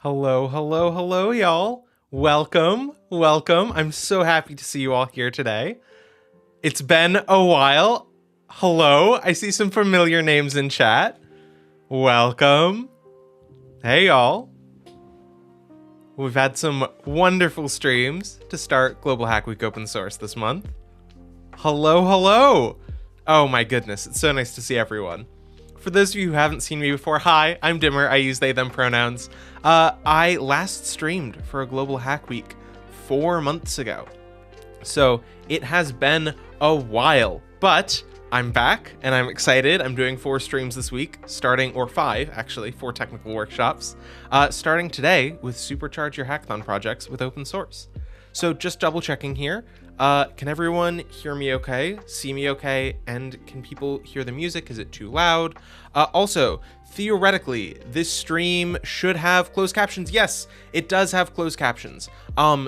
Hello, hello, hello, y'all. Welcome, welcome. I'm so happy to see you all here today. It's been a while. Hello, I see some familiar names in chat. Welcome. Hey, y'all. We've had some wonderful streams to start Global Hack Week Open Source this month. Hello, hello. Oh my goodness, it's so nice to see everyone. For those of you who haven't seen me before, hi, I'm Dimmer. I use they, them pronouns. I last streamed for a Global Hack Week 4 months ago. So it has been a while, but I'm back and I'm excited. I'm doing 4 streams this week, or 5 actually, 4 technical workshops, starting today with Supercharge your Hackathon projects with open source. So just double checking here. Can everyone hear me okay, see me okay, and can people hear the music? Is it too loud? Also, theoretically, this stream should have closed captions. Yes, it does have closed captions.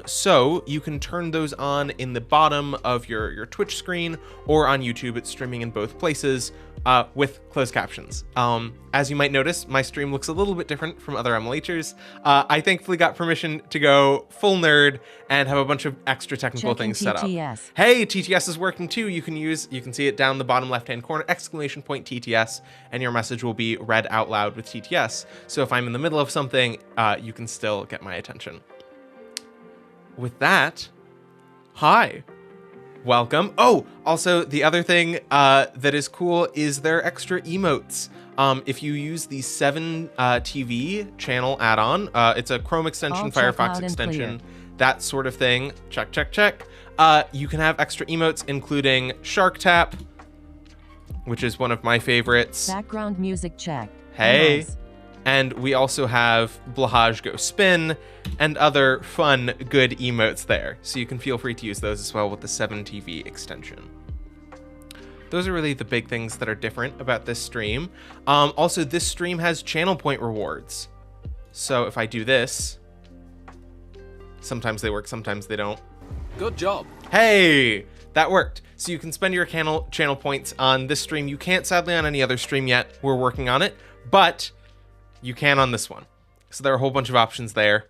So you can turn those on in the bottom of your Twitch screen or on YouTube. It's streaming in both places with closed captions. As you might notice, my stream looks a little bit different from other MLHers. I thankfully got permission to go full nerd and have a bunch of extra technical things set up. Hey, TTS is working too. You can see it down the bottom left-hand corner, ! TTS, and your message will be read out loud with TTS. So if I'm in the middle of something, you can still get my attention. With that, hi. Welcome. Oh, also the other thing that is cool is their extra emotes. If you use the 7TV channel add-on, it's a Chrome extension, Firefox extension, that sort of thing. Check, check, check. You can have extra emotes, including Shark Tap, which is one of my favorites. Background music check. Hey. Nice. And we also have Blahaj Go Spin and other fun, good emotes there. So you can feel free to use those as well with the 7TV extension. Those are really the big things that are different about this stream. Also, this stream has channel point rewards. So if I do this, sometimes they work, sometimes they don't. Good job. Hey, that worked. So you can spend your channel points on this stream. You can't, sadly, on any other stream yet. We're working on it, but you can on this one. So there are a whole bunch of options there.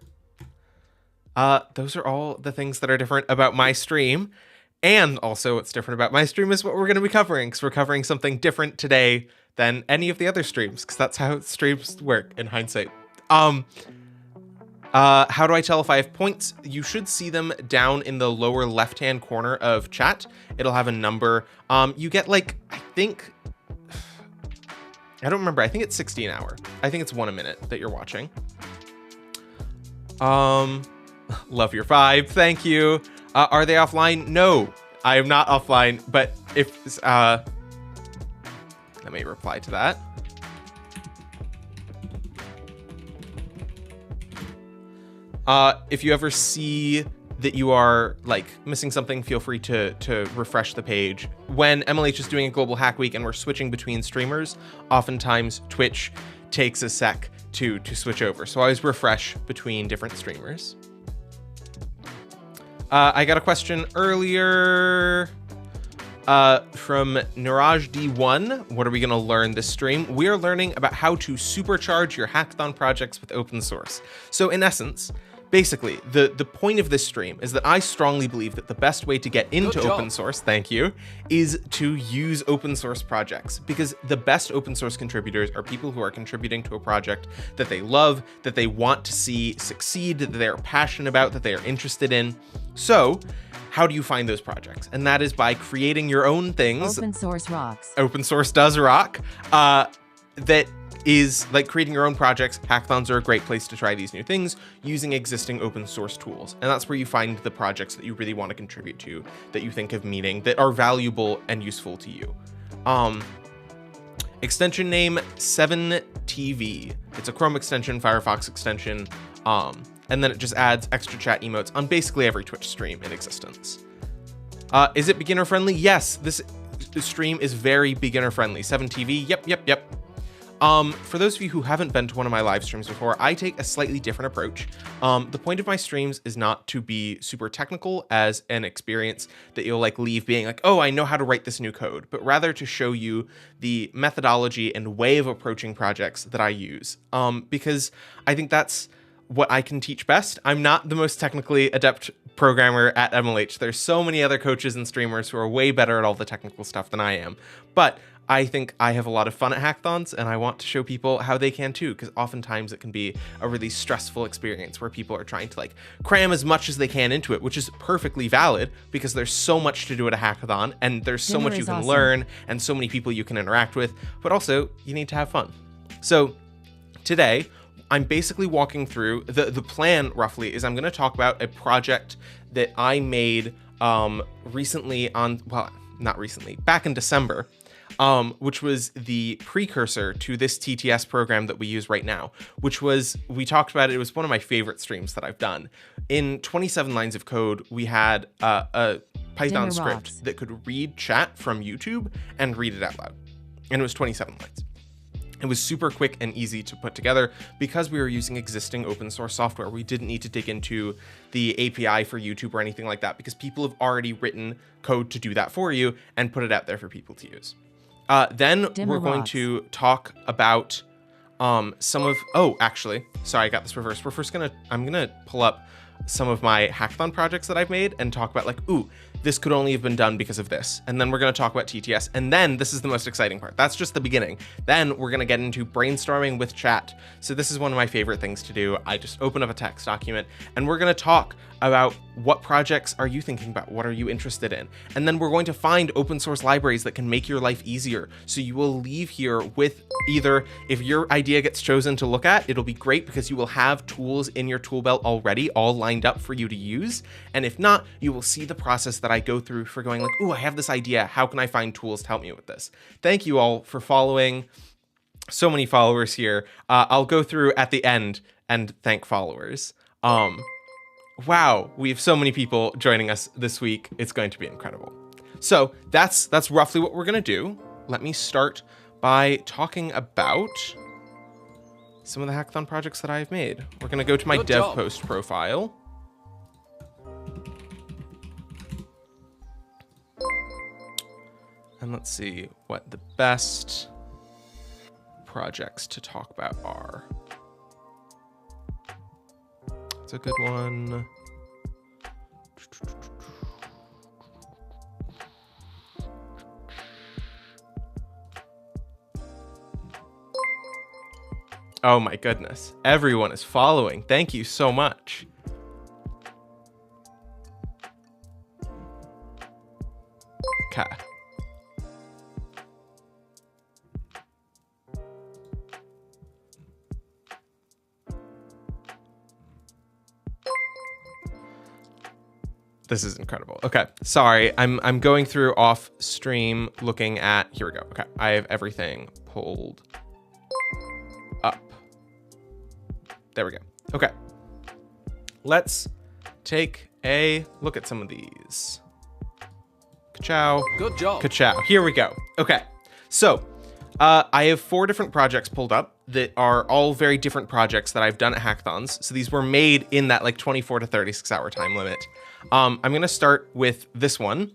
Those are all the things that are different about my stream. And also what's different about my stream is what we're going to be covering, because we're covering something different today than any of the other streams, because that's how streams work in hindsight. How do I tell if I have points? You should see them down in the lower left-hand corner of chat. It'll have a number. You get like, I don't remember. I think it's 60 an hour. I think it's 1 a minute that you're watching. Love your vibe. Thank you. Are they offline? No, I am not offline. But if, let me reply to that. If you ever see that you are like missing something, feel free to refresh the page. When MLH is doing a Global Hack Week and we're switching between streamers, oftentimes Twitch takes a sec to switch over. So I always refresh between different streamers. I got a question earlier from Niraj D1. What are we gonna learn this stream? We are learning about how to supercharge your hackathon projects with open source. So in essence, basically, the point of this stream is that I strongly believe that the best way to get into open source, thank you, is to use open source projects, because the best open source contributors are people who are contributing to a project that they love, that they want to see succeed, that they're passionate about, that they are interested in. So how do you find those projects? And that is by creating your own things. Open source rocks. Open source does rock. That is like creating your own projects. Hackathons are a great place to try these new things using existing open source tools. And that's where you find the projects that you really want to contribute to, that you think of meaning, that are valuable and useful to you. Extension name 7TV. It's a Chrome extension, Firefox extension. And then it just adds extra chat emotes on basically every Twitch stream in existence. Is it beginner friendly? Yes, this stream is very beginner friendly. 7TV, yep. For those of you who haven't been to one of my live streams before, I take a slightly different approach. The point of my streams is not to be super technical as an experience that you'll like leave being like, oh, I know how to write this new code, but rather to show you the methodology and way of approaching projects that I use. Because I think that's what I can teach best. I'm not the most technically adept programmer at MLH. There's so many other coaches and streamers who are way better at all the technical stuff than I am. But I think I have a lot of fun at hackathons, and I want to show people how they can too, because oftentimes it can be a really stressful experience where people are trying to like cram as much as they can into it, which is perfectly valid because there's so much to do at a hackathon, and there's so much you can learn and so many people you can interact with, but also you need to have fun. So today, I'm basically walking through the plan roughly is I'm going to talk about a project that I made recently on, well, not recently, back in December, which was the precursor to this TTS program that we use right now, which was, we talked about it, it was one of my favorite streams that I've done. In 27 lines of code, we had a Python script that could read chat from YouTube and read it out loud. And it was 27 lines. It was super quick and easy to put together because we were using existing open source software. We didn't need to dig into the API for YouTube or anything like that because people have already written code to do that for you and put it out there for people to use. Then we're going to talk about some of, oh, actually, sorry, I got this reversed. I'm gonna pull up some of my hackathon projects that I've made and talk about like, ooh, this could only have been done because of this. And then we're going to talk about TTS. And then this is the most exciting part. That's just the beginning. Then we're going to get into brainstorming with chat. So this is one of my favorite things to do. I just open up a text document and we're going to talk about what projects are you thinking about? What are you interested in? And then we're going to find open source libraries that can make your life easier. So you will leave here with either, if your idea gets chosen to look at, it'll be great because you will have tools in your tool belt already all lined up for you to use. And if not, you will see the process that I go through for going like, ooh, I have this idea. How can I find tools to help me with this? Thank you all for following. So many followers here. I'll go through at the end and thank followers. Wow, we have so many people joining us this week. It's going to be incredible. So that's roughly what we're gonna do. Let me start by talking about some of the hackathon projects that I've made. We're gonna go to my dev post profile. And let's see what the best projects to talk about are. It's a good one. Oh my goodness. Everyone is following. Thank you so much. Okay. This is incredible. Okay, sorry, I'm going through off stream looking at, here we go. Okay, I have everything pulled up. There we go. Okay, let's take a look at some of these. Ka-chow. Good job. Ka-chow. Here we go. Okay, so I have 4 different projects pulled up that are all very different projects that I've done at hackathons. So these were made in that like 24 to 36 hour time limit. I'm going to start with this one,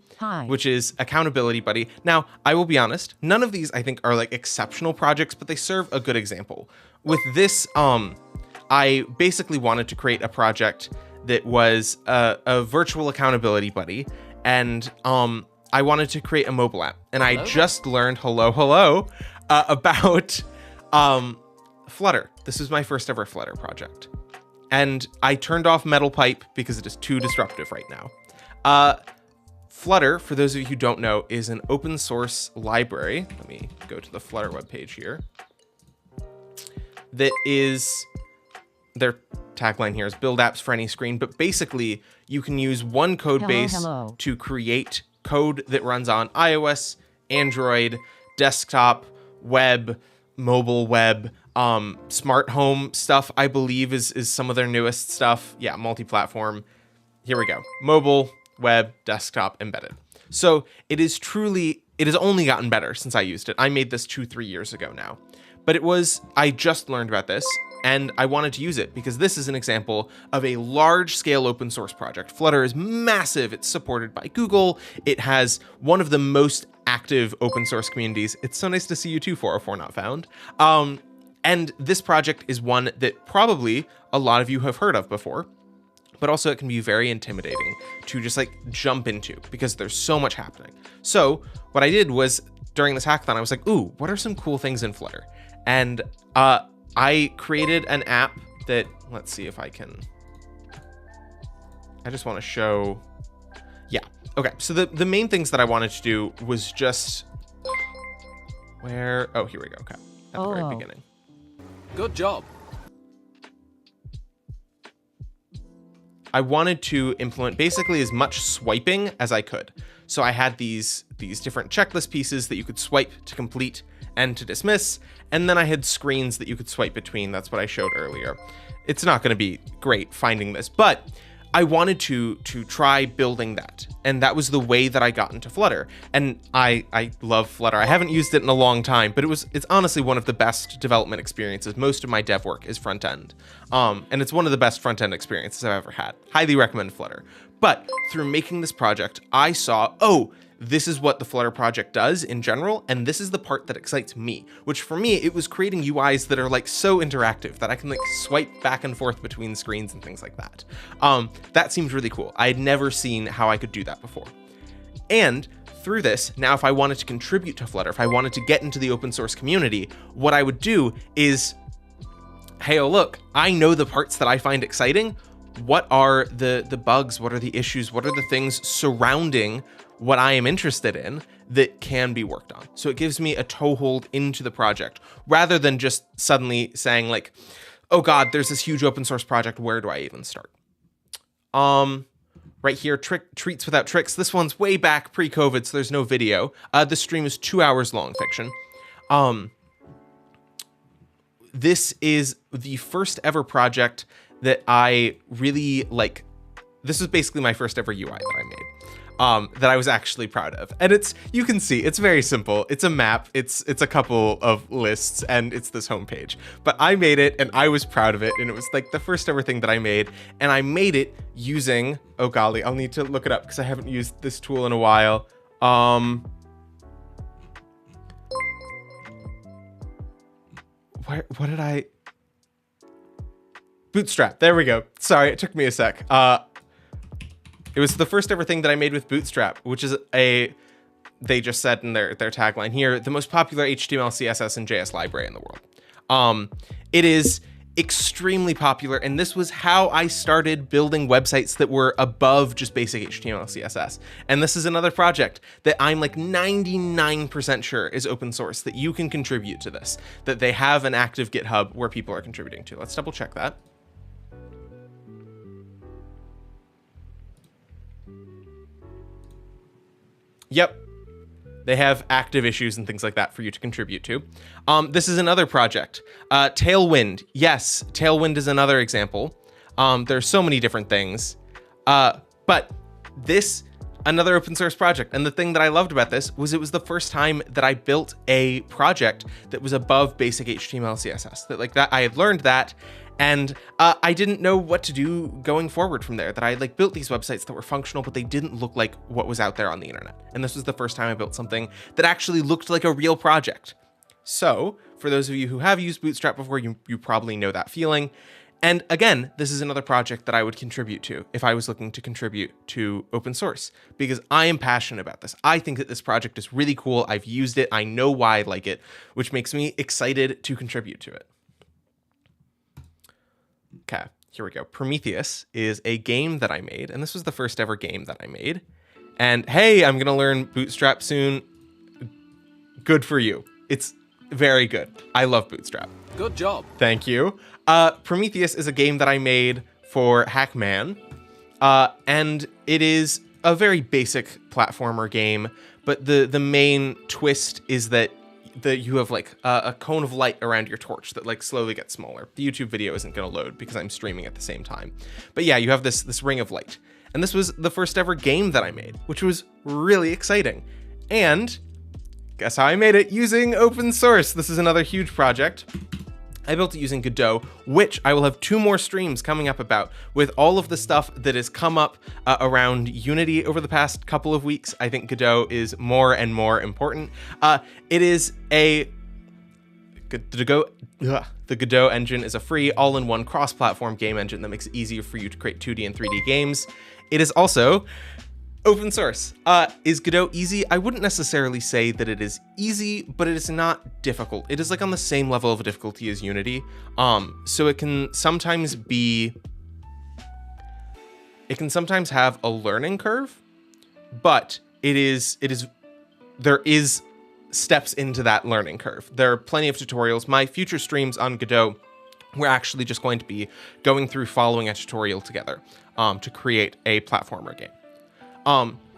which is Accountability Buddy. Now, I will be honest, none of these I think are like exceptional projects, but they serve a good example. With this, I basically wanted to create a project that was a virtual accountability buddy, and I wanted to create a mobile app. And I just learned, hello, about Flutter. This is my first ever Flutter project. And I turned off Metal Pipe because it is too disruptive right now. Flutter, for those of you who don't know, is an open source library. Let me go to the Flutter webpage here. That is, their tagline here is build apps for any screen, but basically you can use one code base to create code that runs on iOS, Android, desktop, web, mobile web, smart home stuff, I believe is some of their newest stuff. Yeah, multi-platform. Here we go. Mobile, web, desktop, embedded. So it has only gotten better since I used it. I made this 2-3 years ago now. But I just learned about this and I wanted to use it because this is an example of a large scale open source project. Flutter is massive. It's supported by Google. It has one of the most active open source communities. It's so nice to see you too, 404 Not Found. And this project is one that probably a lot of you have heard of before, but also it can be very intimidating to just like jump into because there's so much happening. So what I did was during this hackathon, I was like, ooh, what are some cool things in Flutter? And I created an app that, let's see if I can, I just want to show, yeah. Okay, so the main things that I wanted to do was just, where, oh, here we go, okay, at the very beginning. Good job. I wanted to implement basically as much swiping as I could. So I had these different checklist pieces that you could swipe to complete and to dismiss. And then I had screens that you could swipe between. That's what I showed earlier. It's not going to be great finding this, but I wanted to try building that. And that was the way that I got into Flutter. And I love Flutter. I haven't used it in a long time, but it's honestly one of the best development experiences. Most of my dev work is front end. And it's one of the best front end experiences I've ever had. Highly recommend Flutter. But through making this project, I saw, oh, this is what the Flutter project does in general, and this is the part that excites me, which for me, it was creating UIs that are like so interactive that I can like swipe back and forth between screens and things like that. That seemed really cool. I had never seen how I could do that before. And through this, now if I wanted to contribute to Flutter, if I wanted to get into the open source community, what I would do is, hey, oh look, I know the parts that I find exciting. What are the bugs? What are the issues? What are the things surrounding what I am interested in that can be worked on? So it gives me a toehold into the project rather than just suddenly saying like, oh God, there's this huge open source project. Where do I even start? Right here, Treats Without Tricks. This one's way back pre-COVID, so there's no video. The stream is 2 hours long, fiction. This is the first ever project that I really like. This is basically my first ever UI that I made, that I was actually proud of. And you can see, it's very simple. It's a map, it's a couple of lists, and it's this homepage. But I made it, and I was proud of it, and it was like the first ever thing that I made, and I made it using, oh golly, I'll need to look it up because I haven't used this tool in a while. What did I... Bootstrap. There we go. Sorry, it took me a sec. It was the first ever thing that I made with Bootstrap, which is they just said in their tagline here, the most popular HTML, CSS, and JS library in the world. It is extremely popular, and this was how I started building websites that were above just basic HTML, CSS. And this is another project that I'm like 99% sure is open source, that you can contribute to this, that they have an active GitHub where people are contributing to. Let's double check that. Yep, they have active issues and things like that for you to contribute to. This is another project. Tailwind. Yes, Tailwind is another example. There's so many different things. But this, another open source project. And the thing that I loved about this was it was the first time that I built a project that was above basic HTML, CSS. That like that, I had learned that. And I didn't know what to do going forward from there, that I like built these websites that were functional, but they didn't look like what was out there on the internet. And this was the first time I built something that actually looked like a real project. So for those of you who have used Bootstrap before, you probably know that feeling. And again, this is another project that I would contribute to if I was looking to contribute to open source, because I am passionate about this. I think that this project is really cool. I've used it. I know why I like it, which makes me excited to contribute to it. Okay, here we go. Prometheus is a game that I made, and this was the first ever game that I made. And hey, I'm gonna learn Bootstrap soon. Good for you. It's very good. I love Bootstrap. Good job. Thank you. Prometheus is a game that I made for Hackman, and it is a very basic platformer game, but the main twist is that you have like a cone of light around your torch that like slowly gets smaller. The YouTube video isn't going to load because I'm streaming at the same time. But yeah, you have this ring of light. And this was the first ever game that I made, which was really exciting. And guess how I made it? Using open source. This is another huge project. I built it using Godot, which I will have 2 more streams coming up about, with all of the stuff that has come up around Unity over the past couple of weeks. I think Godot is more and more important. It is a The Godot engine is a free, all-in-one cross-platform game engine that makes it easier for you to create 2D and 3D games. It is also open source. Is Godot easy? I wouldn't necessarily say that it is easy, but it is not difficult. It is like on the same level of difficulty as Unity. So it can sometimes have a learning curve, but there is steps into that learning curve. There are plenty of tutorials. My future streams on Godot, we're actually just going to be going through following a tutorial together to create a platformer game.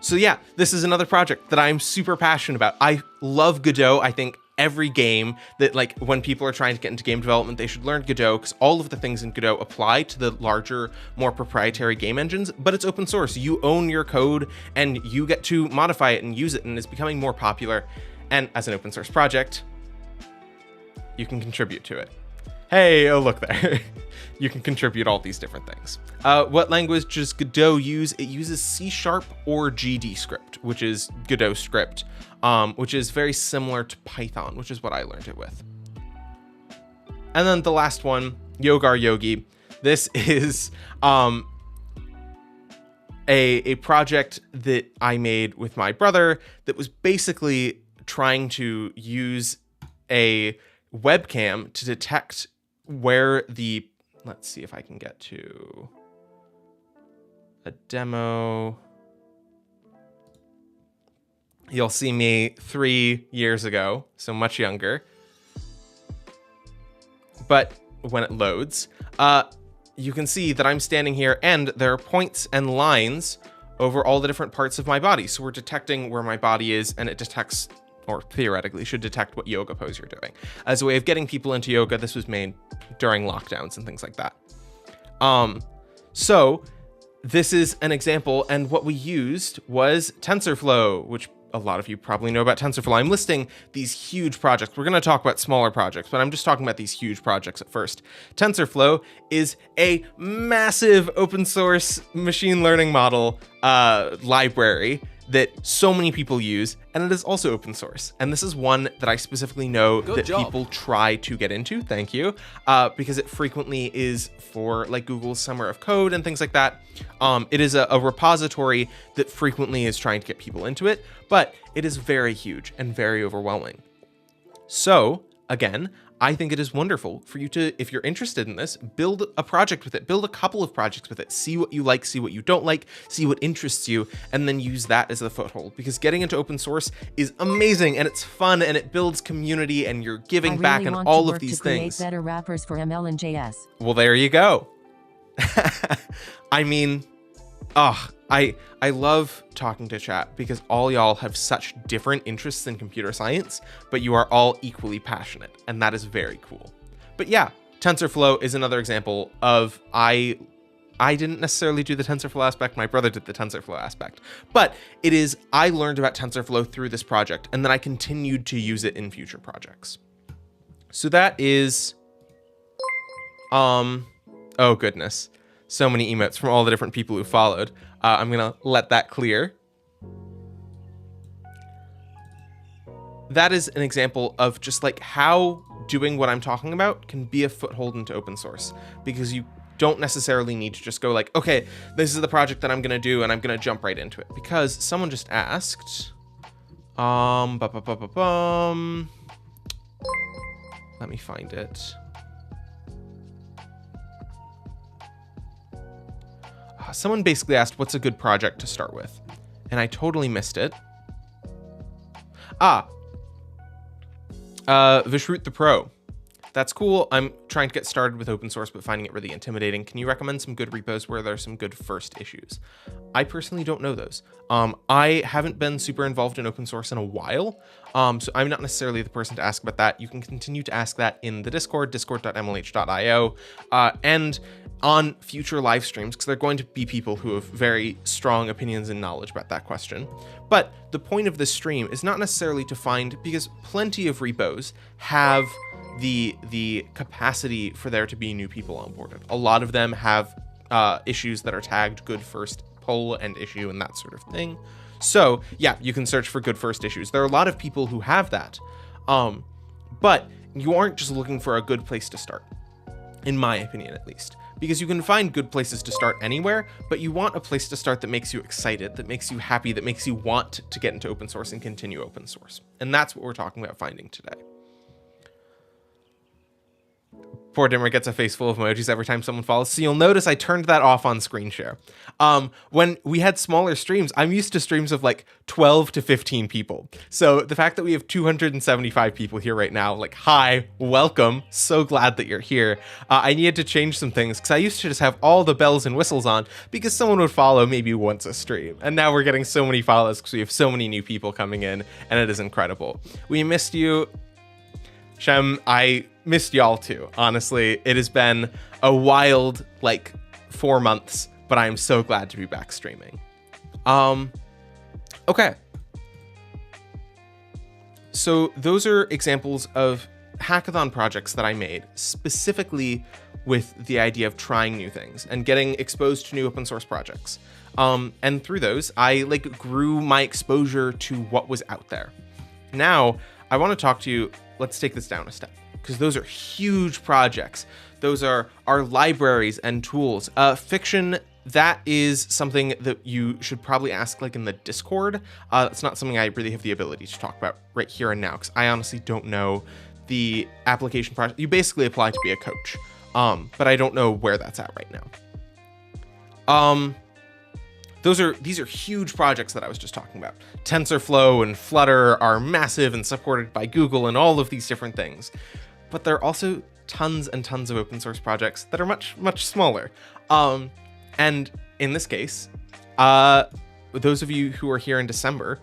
So yeah, this is another project that I'm super passionate about. I love Godot. I think every game that, like, when people are trying to get into game development, they should learn Godot, because all of the things in Godot apply to the larger, more proprietary game engines, but it's open source. You own your code and you get to modify it and use it, and it's becoming more popular. And as an open source project, you can contribute to it. Hey, oh, look there. You can contribute all these different things. What language does Godot use? It uses C# or GD script, which is Godot script, which is very similar to Python, which is what I learned it with. And then the last one, Yogar Yogi. This is a project that I made with my brother that was basically trying to use a webcam to detect where let's see if I can get to a demo. You'll see me 3 years ago, so much younger. But when it loads, you can see that I'm standing here and there are points and lines over all the different parts of my body. So we're detecting where my body is, and it detects, or theoretically should detect, what yoga pose you're doing. As a way of getting people into yoga, this was made during lockdowns and things like that. So this is an example, and what we used was TensorFlow, which a lot of you probably know about TensorFlow. I'm listing these huge projects. We're going to talk about smaller projects, but I'm just talking about these huge projects at first. TensorFlow is a massive open source machine learning model library that so many people use, and it is also open source. And this is one that I specifically know that people try to get into, thank you, because it frequently is for like Google's Summer of Code and things like that. It is a repository that frequently is trying to get people into it, but it is very huge and very overwhelming. So again, I think it is wonderful for you to, if you're interested in this, build a project with it, build a couple of projects with it, see what you like, see what you don't like, see what interests you, and then use that as the foothold, because getting into open source is amazing and it's fun and it builds community and you're giving back and all of these things. Create better wrappers for ML and JS. Well, there you go. I mean, I love talking to chat because all y'all have such different interests in computer science, but you are all equally passionate, and that is very cool. But yeah, TensorFlow is another example of I didn't necessarily do the TensorFlow aspect, my brother did the TensorFlow aspect, but I learned about TensorFlow through this project, and then I continued to use it in future projects. So that is, oh goodness, so many emotes from all the different people who followed. I'm gonna let that clear. That is an example of just like how doing what I'm talking about can be a foothold into open source, because you don't necessarily need to just go like, okay, this is the project that I'm gonna do and I'm gonna jump right into it, because someone just asked, let me find it. Someone basically asked, what's a good project to start with? And I totally missed it. Vishrut the Pro. That's cool. I'm trying to get started with open source, but finding it really intimidating. Can you recommend some good repos where there's some good first issues? I personally don't know those. I haven't been super involved in open source in a while, so I'm not necessarily the person to ask about that. You can continue to ask that in the Discord, discord.mlh.io, and on future live streams, because there are going to be people who have very strong opinions and knowledge about that question. But the point of this stream is not necessarily to find, because plenty of repos have the capacity for there to be new people onboarded. A lot of them have issues that are tagged good first pull and issue and that sort of thing. So yeah, you can search for good first issues. There are a lot of people who have that. But you aren't just looking for a good place to start, in my opinion at least, because you can find good places to start anywhere, but you want a place to start that makes you excited, that makes you happy, that makes you want to get into open source and continue open source. And that's what we're talking about finding today. Poor Dimmer gets a face full of emojis every time someone follows. So you'll notice I turned that off on screen share. When we had smaller streams, I'm used to streams of like 12 to 15 people. So the fact that we have 275 people here right now, like, hi, welcome. So glad that you're here. I needed to change some things because I used to just have all the bells and whistles on because someone would follow maybe once a stream. And now we're getting so many follows because we have so many new people coming in, and it is incredible. We missed you. Shem, I missed y'all too. Honestly, it has been a wild, 4 months, but I'm so glad to be back streaming. Okay. So those are examples of hackathon projects that I made specifically with the idea of trying new things and getting exposed to new open source projects. And through those, I grew my exposure to what was out there. Now, I want to talk to you. Let's take this down a step, because those are huge projects. Those are our libraries and tools. Fiction, that is something that you should probably ask in the Discord. It's not something I really have the ability to talk about right here and now, because I honestly don't know the application process. You basically apply to be a coach, but I don't know where that's at right now. These are huge projects that I was just talking about. TensorFlow and Flutter are massive and supported by Google and all of these different things. But there are also tons and tons of open source projects that are much, much smaller. And in this case, those of you who are here in December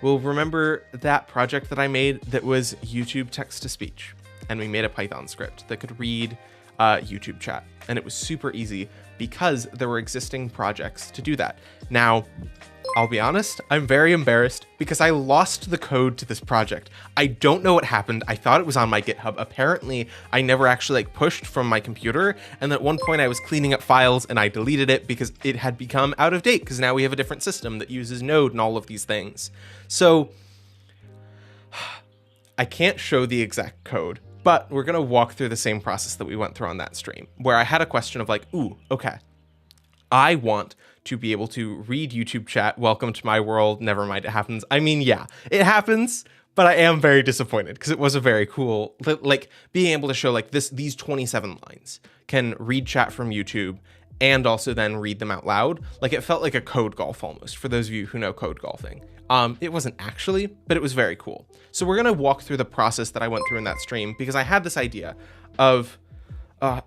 will remember that project that I made that was YouTube text-to-speech. And we made a Python script that could read YouTube chat. And it was super easy because there were existing projects to do that. Now, I'll be honest, I'm very embarrassed because I lost the code to this project. I don't know what happened. I thought it was on my GitHub. Apparently, I never actually pushed from my computer. And at one point I was cleaning up files and I deleted it because it had become out of date, because now we have a different system that uses Node and all of these things. So I can't show the exact code, but we're going to walk through the same process that we went through on that stream, where I had a question of ooh, okay, I want to be able to read YouTube chat. Welcome to my world. Never mind, it happens. I mean, yeah, it happens, but I am very disappointed because it was a very cool, being able to show these 27 lines can read chat from YouTube and also then read them out loud. It felt like a code golf almost, for those of you who know code golfing. It wasn't actually, but it was very cool. So we're going to walk through the process that I went through in that stream, because I had this idea of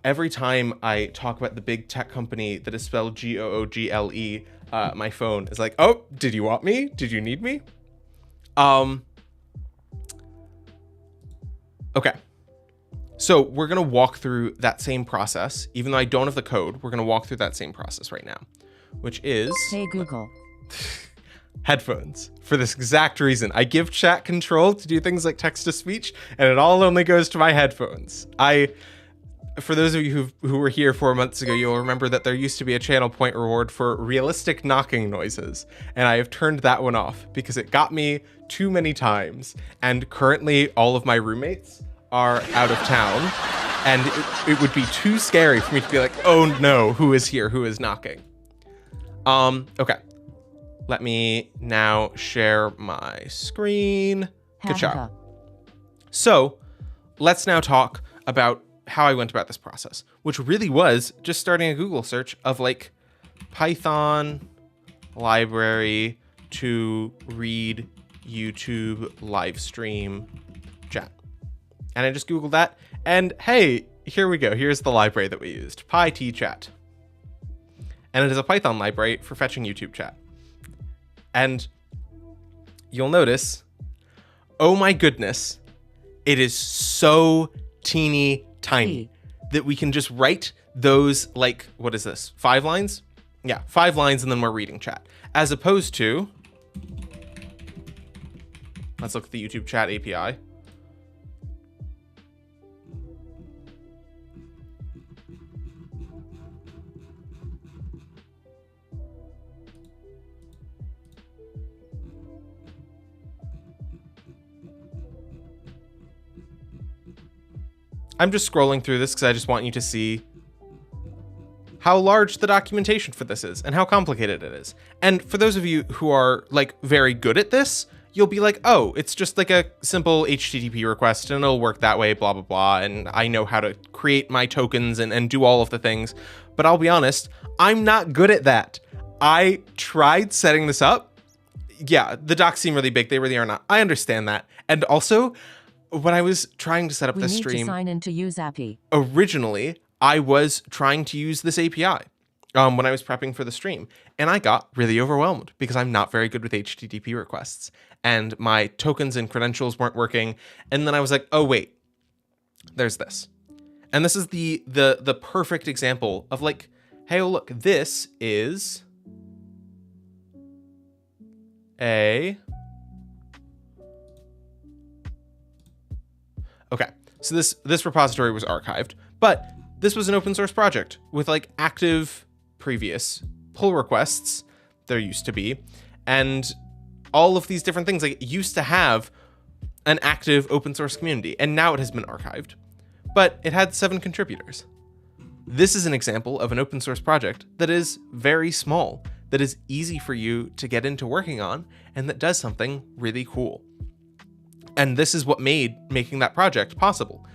every time I talk about the big tech company that is spelled Google, my phone is oh, did you want me? Did you need me? Okay. So we're going to walk through that same process. Even though I don't have the code, we're going to walk through that same process right now, which is... Hey, Google. Headphones. For this exact reason. I give chat control to do things like text-to-speech, and it all only goes to my headphones. For those of you who were here 4 months ago, you'll remember that there used to be a channel point reward for realistic knocking noises, and I have turned that one off because it got me too many times, and currently all of my roommates are out of town, and it would be too scary for me to be oh no, who is here, who is knocking? Okay. Let me now share my screen. Good job. So let's now talk about how I went about this process, which really was just starting a Google search of Python library to read YouTube live stream chat. And I just Googled that, and hey, here we go. Here's the library that we used, PyTchat. And it is a Python library for fetching YouTube chat. And you'll notice, oh my goodness, it is so teeny tiny that we can just write those what is this, 5 lines? Yeah, 5 lines, and then we're reading chat. As opposed to, let's look at the YouTube chat API. I'm just scrolling through this because I just want you to see how large the documentation for this is and how complicated it is. And for those of you who are like very good at this, you'll be like, oh, it's just like a simple HTTP request and it'll work that way, blah, blah, blah. And I know how to create my tokens and do all of the things. But I'll be honest, I'm not good at that. I tried setting this up. Yeah, the docs seem really big. They really are not. I understand that. And also, when I was trying to set up this stream, we need to sign in to use API. Originally, I was trying to use this API when I was prepping for the stream, and I got really overwhelmed because I'm not very good with HTTP requests, and my tokens and credentials weren't working. And then I was like, oh wait, there's this, and this is the perfect example of like, hey, oh, look, this is okay. So this repository was archived, but this was an open source project with like active previous pull requests. There used to be, and all of these different things. Like, it used to have an active open source community, and now it has been archived, but it had 7 contributors. This is an example of an open source project that is very small, that is easy for you to get into working on, and that does something really cool. And this is what made making that project possible,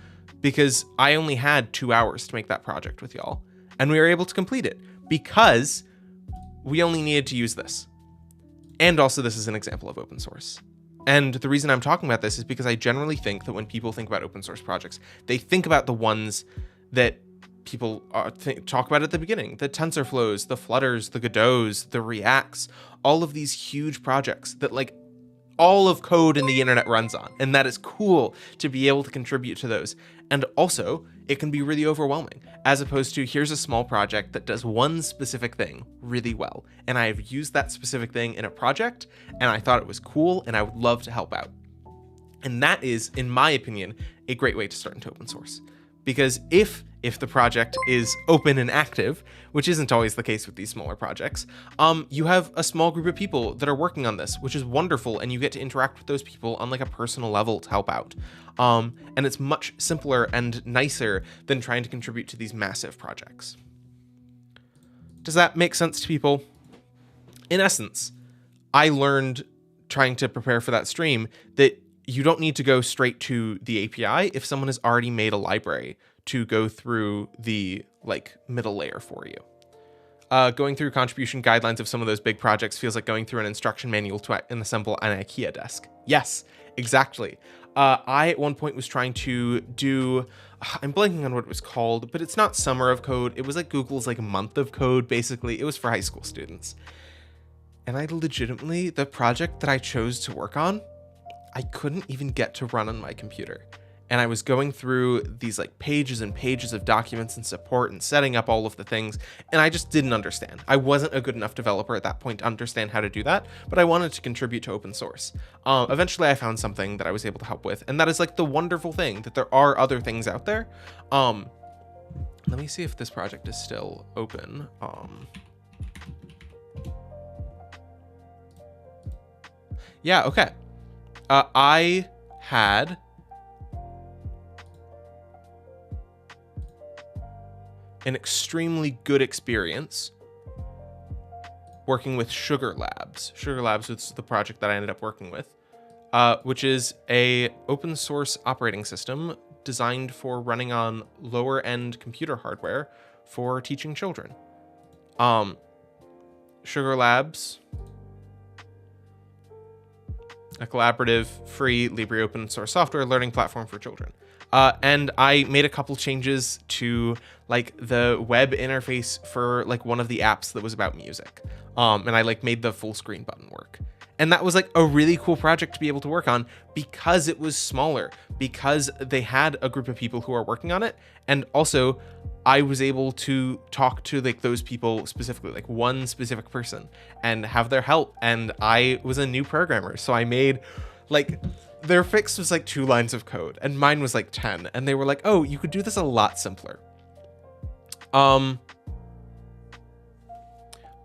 because I only had 2 hours to make that project with y'all, and we were able to complete it because we only needed to use this. And also, this is an example of open source. And the reason I'm talking about this is because I generally think that when people think about open source projects, they think about the ones that people talk about at the beginning: the TensorFlows, the Flutters, the Godot's, the Reacts, all of these huge projects that like all of code in the internet runs on. And that is cool to be able to contribute to those. And also, it can be really overwhelming, as opposed to here's a small project that does one specific thing really well. And I have used that specific thing in a project, and I thought it was cool, and I would love to help out. And that is, in my opinion, a great way to start into open source. Because if the project is open and active, which isn't always the case with these smaller projects, you have a small group of people that are working on this, which is wonderful, and you get to interact with those people on like a personal level to help out. And it's much simpler and nicer than trying to contribute to these massive projects. Does that make sense to people? In essence, I learned trying to prepare for that stream that you don't need to go straight to the API if someone has already made a library to go through the like middle layer for you. Going through contribution guidelines of some of those big projects feels like going through an instruction manual to assemble an IKEA desk. Yes, exactly. I at one point was trying to do, I'm blanking on what it was called, but it's not Summer of Code. It was like Google's like month of code, basically. It was for high school students. And I legitimately, the project that I chose to work on, I couldn't even get to run on my computer. And I was going through these like pages and pages of documents and support and setting up all of the things, and I just didn't understand. I wasn't a good enough developer at that point to understand how to do that, but I wanted to contribute to open source. Eventually I found something that I was able to help with, and that is like the wonderful thing that there are other things out there. Let me see if this project is still open. Yeah, okay. I had an extremely good experience working with Sugar Labs. Sugar Labs was the project that I ended up working with, which is a open source operating system designed for running on lower end computer hardware for teaching children. Sugar Labs, a collaborative, free, Libre open source software learning platform for children. And I made a couple changes to like the web interface for like one of the apps that was about music. And I like made the full screen button work. And that was like a really cool project to be able to work on because it was smaller, because they had a group of people who are working on it. And also I was able to talk to like those people specifically, like one specific person, and have their help. And I was a new programmer. So I made like, their fix was like 2 lines of code and mine was like 10. And they were like, oh, you could do this a lot simpler.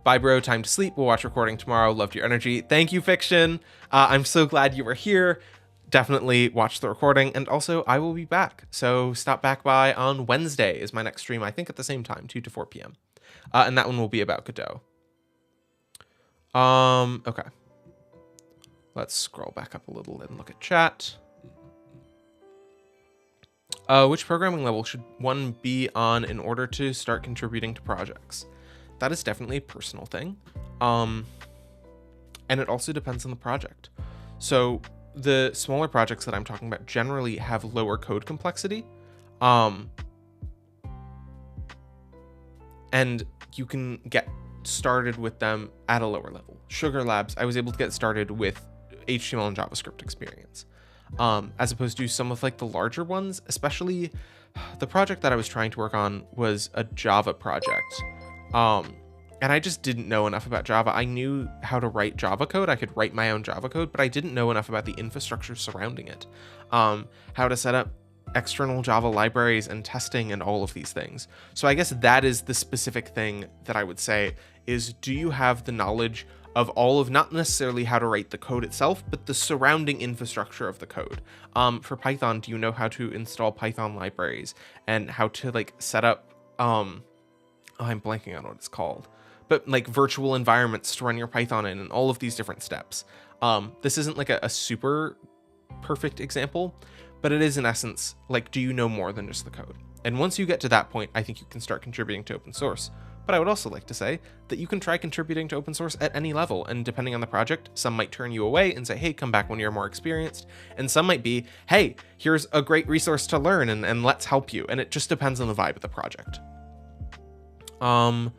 Bye, bro. Time to sleep. We'll watch recording tomorrow. Loved your energy. Thank you, Fiction. I'm so glad you were here. definitely watch the recording. And also, I will be back. So stop back by on Wednesday is my next stream, I think at the same time, 2 to 4 p.m. And that one will be about Godot. Okay. Let's scroll back up a little and look at chat. Which programming level should one be on in order to start contributing to projects? That is definitely a personal thing. And it also depends on the project. So the smaller projects that I'm talking about generally have lower code complexity. And you can get started with them at a lower level. Sugar Labs, I was able to get started with HTML and JavaScript experience. As opposed to some of like the larger ones, especially the project that I was trying to work on was a Java project. And I just didn't know enough about Java. I knew how to write Java code. I could write my own Java code, but I didn't know enough about the infrastructure surrounding it. How to set up external Java libraries and testing and all of these things. So I guess that is the specific thing that I would say is, do you have the knowledge of all of, not necessarily how to write the code itself, but the surrounding infrastructure of the code? For Python, do you know how to install Python libraries and how to like set up, I'm blanking on what it's called, but like virtual environments to run your Python in and all of these different steps. This isn't like a super perfect example, but it is in essence, like, do you know more than just the code? And once you get to that point, I think you can start contributing to open source. But I would also like to say that you can try contributing to open source at any level. And depending on the project, some might turn you away and say, hey, come back when you're more experienced. And some might be, hey, here's a great resource to learn and let's help you. And it just depends on the vibe of the project. I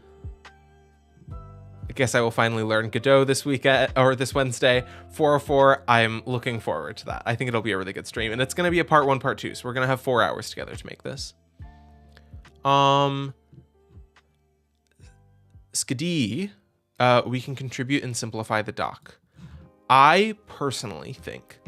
guess I will finally learn Godot this weekend or this Wednesday. 404, I'm looking forward to that. I think it'll be a really good stream, and it's going to be a part 1, part 2. So we're going to have 4 hours together to make this. Skadi, we can contribute and simplify the doc. I personally think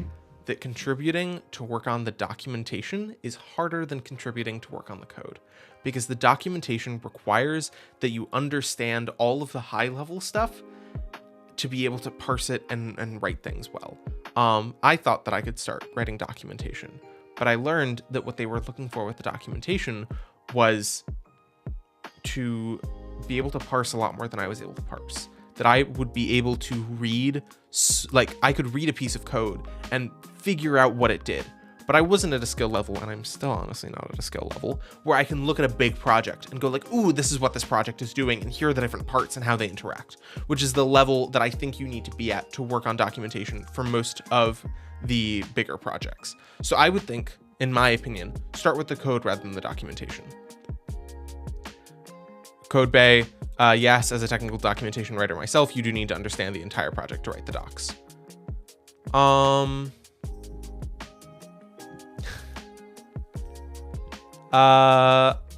that contributing to work on the documentation is harder than contributing to work on the code, because the documentation requires that you understand all of the high level stuff to be able to parse it and write things well. I thought that I could start writing documentation, but I learned that what they were looking for with the documentation was to be able to parse a lot more than I was able to parse. That I would be able to read, like I could read a piece of code and figure out what it did, but I wasn't at a skill level, and I'm still honestly not at a skill level, where I can look at a big project and go like, ooh, this is what this project is doing, and here are the different parts and how they interact, which is the level that I think you need to be at to work on documentation for most of the bigger projects. So I would think, in my opinion, start with the code rather than the documentation. Codebay, yes, as a technical documentation writer myself, you do need to understand the entire project to write the docs. I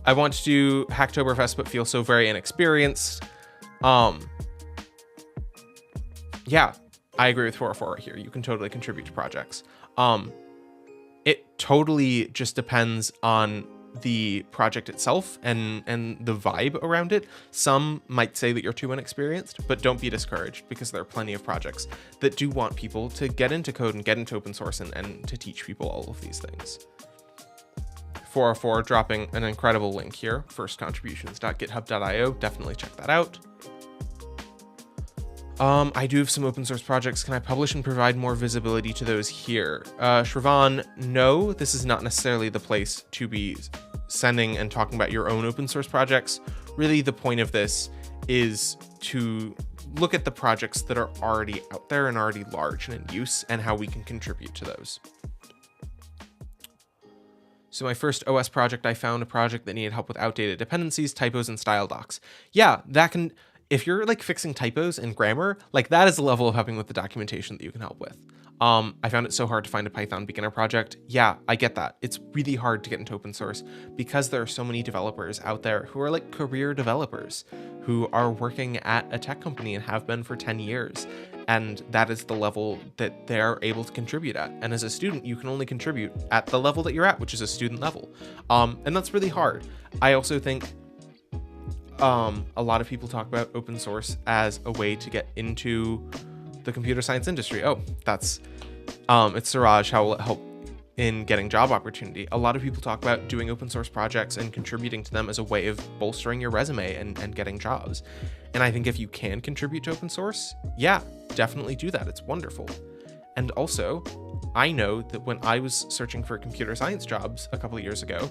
want to do Hacktoberfest, but feel so very inexperienced. Yeah, I agree with 404 right here. You can totally contribute to projects. It totally just depends on the project itself and the vibe around it. Some might say that you're too inexperienced, but don't be discouraged, because there are plenty of projects that do want people to get into code and get into open source and to teach people all of these things. 404 dropping an incredible link here, firstcontributions.github.io. Definitely check that out. I do have some open source projects. Can I publish and provide more visibility to those here? Shravan, no, this is not necessarily the place to be sending and talking about your own open source projects. Really, the point of this is to look at the projects that are already out there and already large and in use, and how we can contribute to those. So my first OS project, I found a project that needed help with outdated dependencies, typos, and style docs. Yeah, that can, if you're like fixing typos and grammar, like that is the level of helping with the documentation that you can help with. I found it so hard to find a Python beginner project. Yeah, I get that. It's really hard to get into open source because there are so many developers out there who are like career developers who are working at a tech company and have been for 10 years. And that is the level that they're able to contribute at. And as a student, you can only contribute at the level that you're at, which is a student level. And that's really hard. I also think a lot of people talk about open source as a way to get into the computer science industry. Oh, that's It's Suraj, how will it help in getting job opportunity? A lot of people talk about doing open source projects and contributing to them as a way of bolstering your resume and getting jobs. And I think if you can contribute to open source, yeah, definitely do that. It's wonderful. And also, I know that when I was searching for computer science jobs a couple of years ago,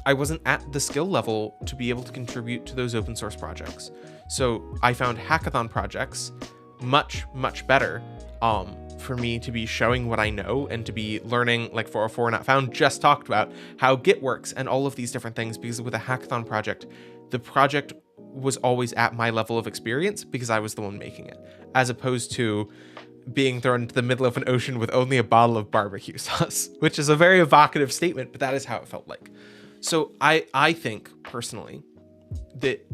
I wasn't at the skill level to be able to contribute to those open source projects. So I found hackathon projects much, much better for me to be showing what I know and to be learning, like 404 Not Found just talked about how Git works and all of these different things, because with a hackathon project, the project was always at my level of experience because I was the one making it, as opposed to being thrown into the middle of an ocean with only a bottle of barbecue sauce, which is a very evocative statement, but that is how it felt like. So I think personally that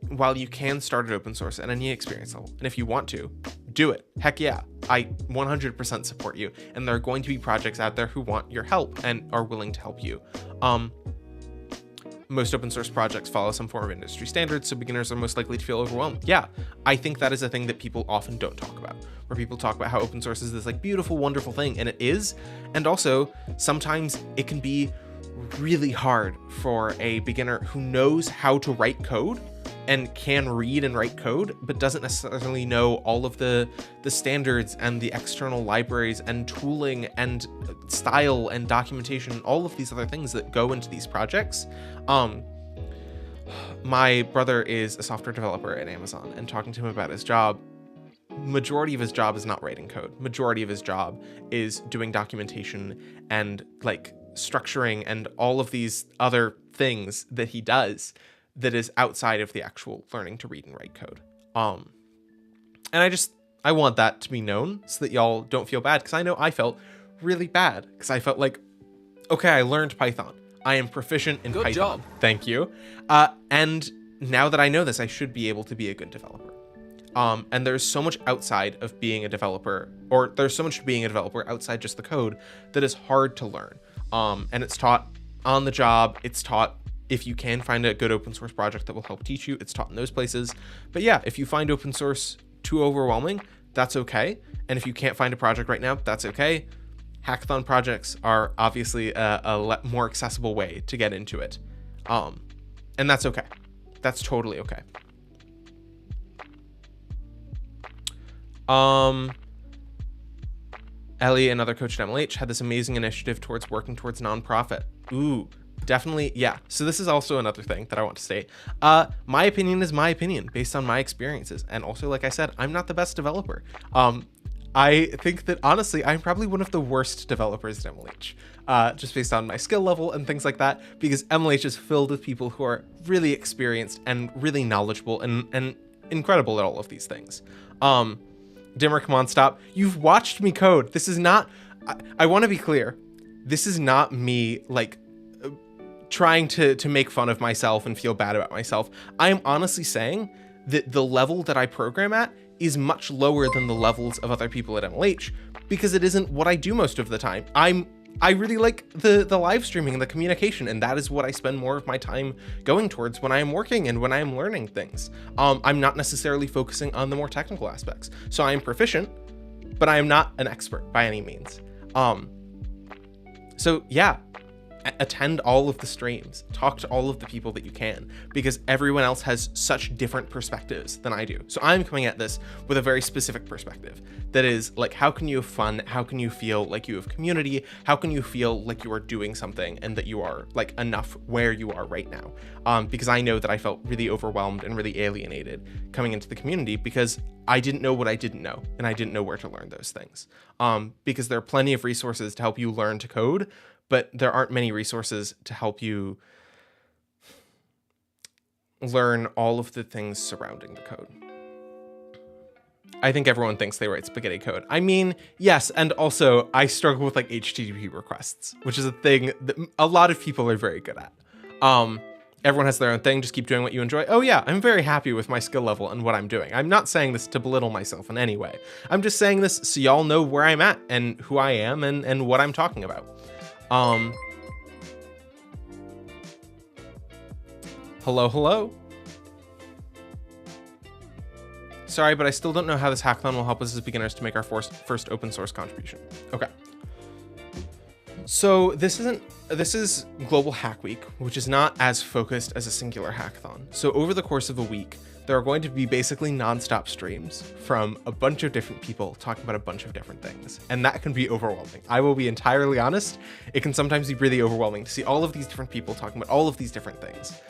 while you can start at open source at any experience level, and if you want to, do it. Heck yeah, I 100% support you. And there are going to be projects out there who want your help and are willing to help you. Most open source projects follow some form of industry standards, so beginners are most likely to feel overwhelmed. Yeah, I think that is a thing that people often don't talk about, where people talk about how open source is this like beautiful, wonderful thing, and it is. And also, sometimes it can be really hard for a beginner who knows how to write code and can read and write code, but doesn't necessarily know all of the standards and the external libraries and tooling and style and documentation, all of these other things that go into these projects. My brother is a software developer at Amazon, and talking to him about his job, majority of his job is not writing code. Majority of his job is doing documentation and like structuring and all of these other things that he does that is outside of the actual learning to read and write code. And I want that to be known so that y'all don't feel bad, because I know I felt really bad, because I felt like, okay, I learned Python. I am proficient in Python. Good job. Thank you. And now that I know this, I should be able to be a good developer. And there's so much outside of being a developer, or there's so much being a developer outside just the code that is hard to learn. And it's taught on the job. It's taught if you can find a good open source project that will help teach you. It's taught in those places. But yeah, if you find open source too overwhelming, that's okay. And if you can't find a project right now, that's okay. Hackathon projects are obviously a more accessible way to get into it. And that's okay. That's totally okay. Ellie, another coach at MLH, had this amazing initiative towards working towards nonprofit. Ooh, definitely. Yeah. So this is also another thing that I want to state. My opinion is my opinion based on my experiences. And also, like I said, I'm not the best developer. I think that honestly, I'm probably one of the worst developers at MLH, just based on my skill level and things like that, because MLH is filled with people who are really experienced and really knowledgeable and incredible at all of these things. Dimmer, come on, stop. You've watched me code. This is not, I want to be clear. This is not me like trying to make fun of myself and feel bad about myself. I am honestly saying that the level that I program at is much lower than the levels of other people at MLH, because it isn't what I do most of the time. I really like the live streaming and the communication, and that is what I spend more of my time going towards when I am working and when I am learning things. I'm not necessarily focusing on the more technical aspects. So I am proficient, but I am not an expert by any means. So yeah, attend all of the streams, talk to all of the people that you can, because everyone else has such different perspectives than I do. So I'm coming at this with a very specific perspective that is like, how can you have fun? How can you feel like you have community? How can you feel like you are doing something and that you are like enough where you are right now? Because I know that I felt really overwhelmed and really alienated coming into the community because I didn't know what I didn't know, and I didn't know where to learn those things. Because there are plenty of resources to help you learn to code, but there aren't many resources to help you learn all of the things surrounding the code. I think everyone thinks they write spaghetti code. I mean, yes, and also I struggle with like HTTP requests, which is a thing that a lot of people are very good at. Everyone has their own thing. Just keep doing what you enjoy. Oh yeah, I'm very happy with my skill level and what I'm doing. I'm not saying this to belittle myself in any way. I'm just saying this so y'all know where I'm at and who I am and what I'm talking about. Hello. sorry, but I still don't know how this hackathon will help us as beginners to make our first open source contribution. Okay. So this is Global Hack Week, which is not as focused as a singular hackathon. So over the course of a week, there are going to be basically nonstop streams from a bunch of different people talking about a bunch of different things. And that can be overwhelming. I will be entirely honest. It can sometimes be really overwhelming to see all of these different people talking about all of these different things.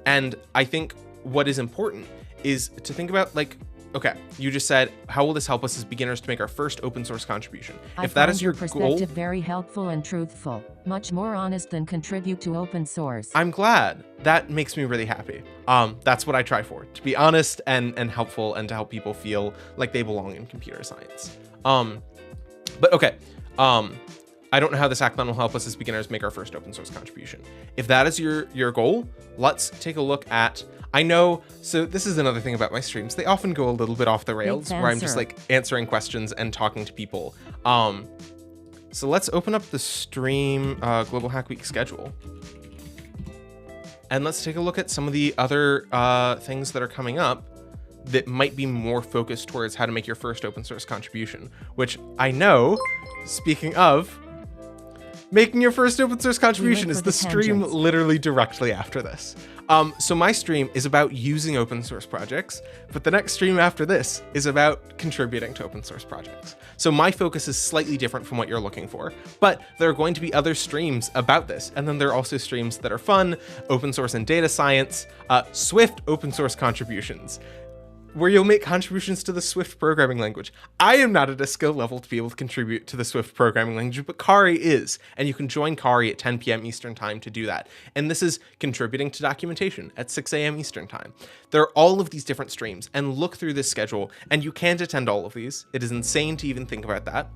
And I think what is important is to think about, like, okay, you just said, how will this help us as beginners to make our first open source contribution? If that is your perspective, very helpful and truthful, much more honest than contribute to open source. I'm glad. That makes me really happy. That's what I try for, to be honest and helpful, and to help people feel like they belong in computer science. But okay, I don't know how this hackathon will help us as beginners make our first open source contribution. If that is your goal, let's take a look at, I know, so this is another thing about my streams. They often go a little bit off the rails, where I'm just like answering questions and talking to people. So let's open up the stream Global Hack Week schedule. And let's take a look at some of the other things that are coming up that might be more focused towards how to make your first open source contribution, which I know, speaking of, making your first open source contribution is the stream literally directly after this. So my stream is about using open source projects, but the next stream after this is about contributing to open source projects. So my focus is slightly different from what you're looking for, but there are going to be other streams about this. And then there are also streams that are fun, open source and data science, Swift open source contributions, where you'll make contributions to the Swift programming language. I am not at a skill level to be able to contribute to the Swift programming language, but Kari is, and you can join Kari at 10 p.m. Eastern time to do that. And this is contributing to documentation at 6 a.m. Eastern time. There are all of these different streams, and look through this schedule, and you can't attend all of these. It is insane to even think about that,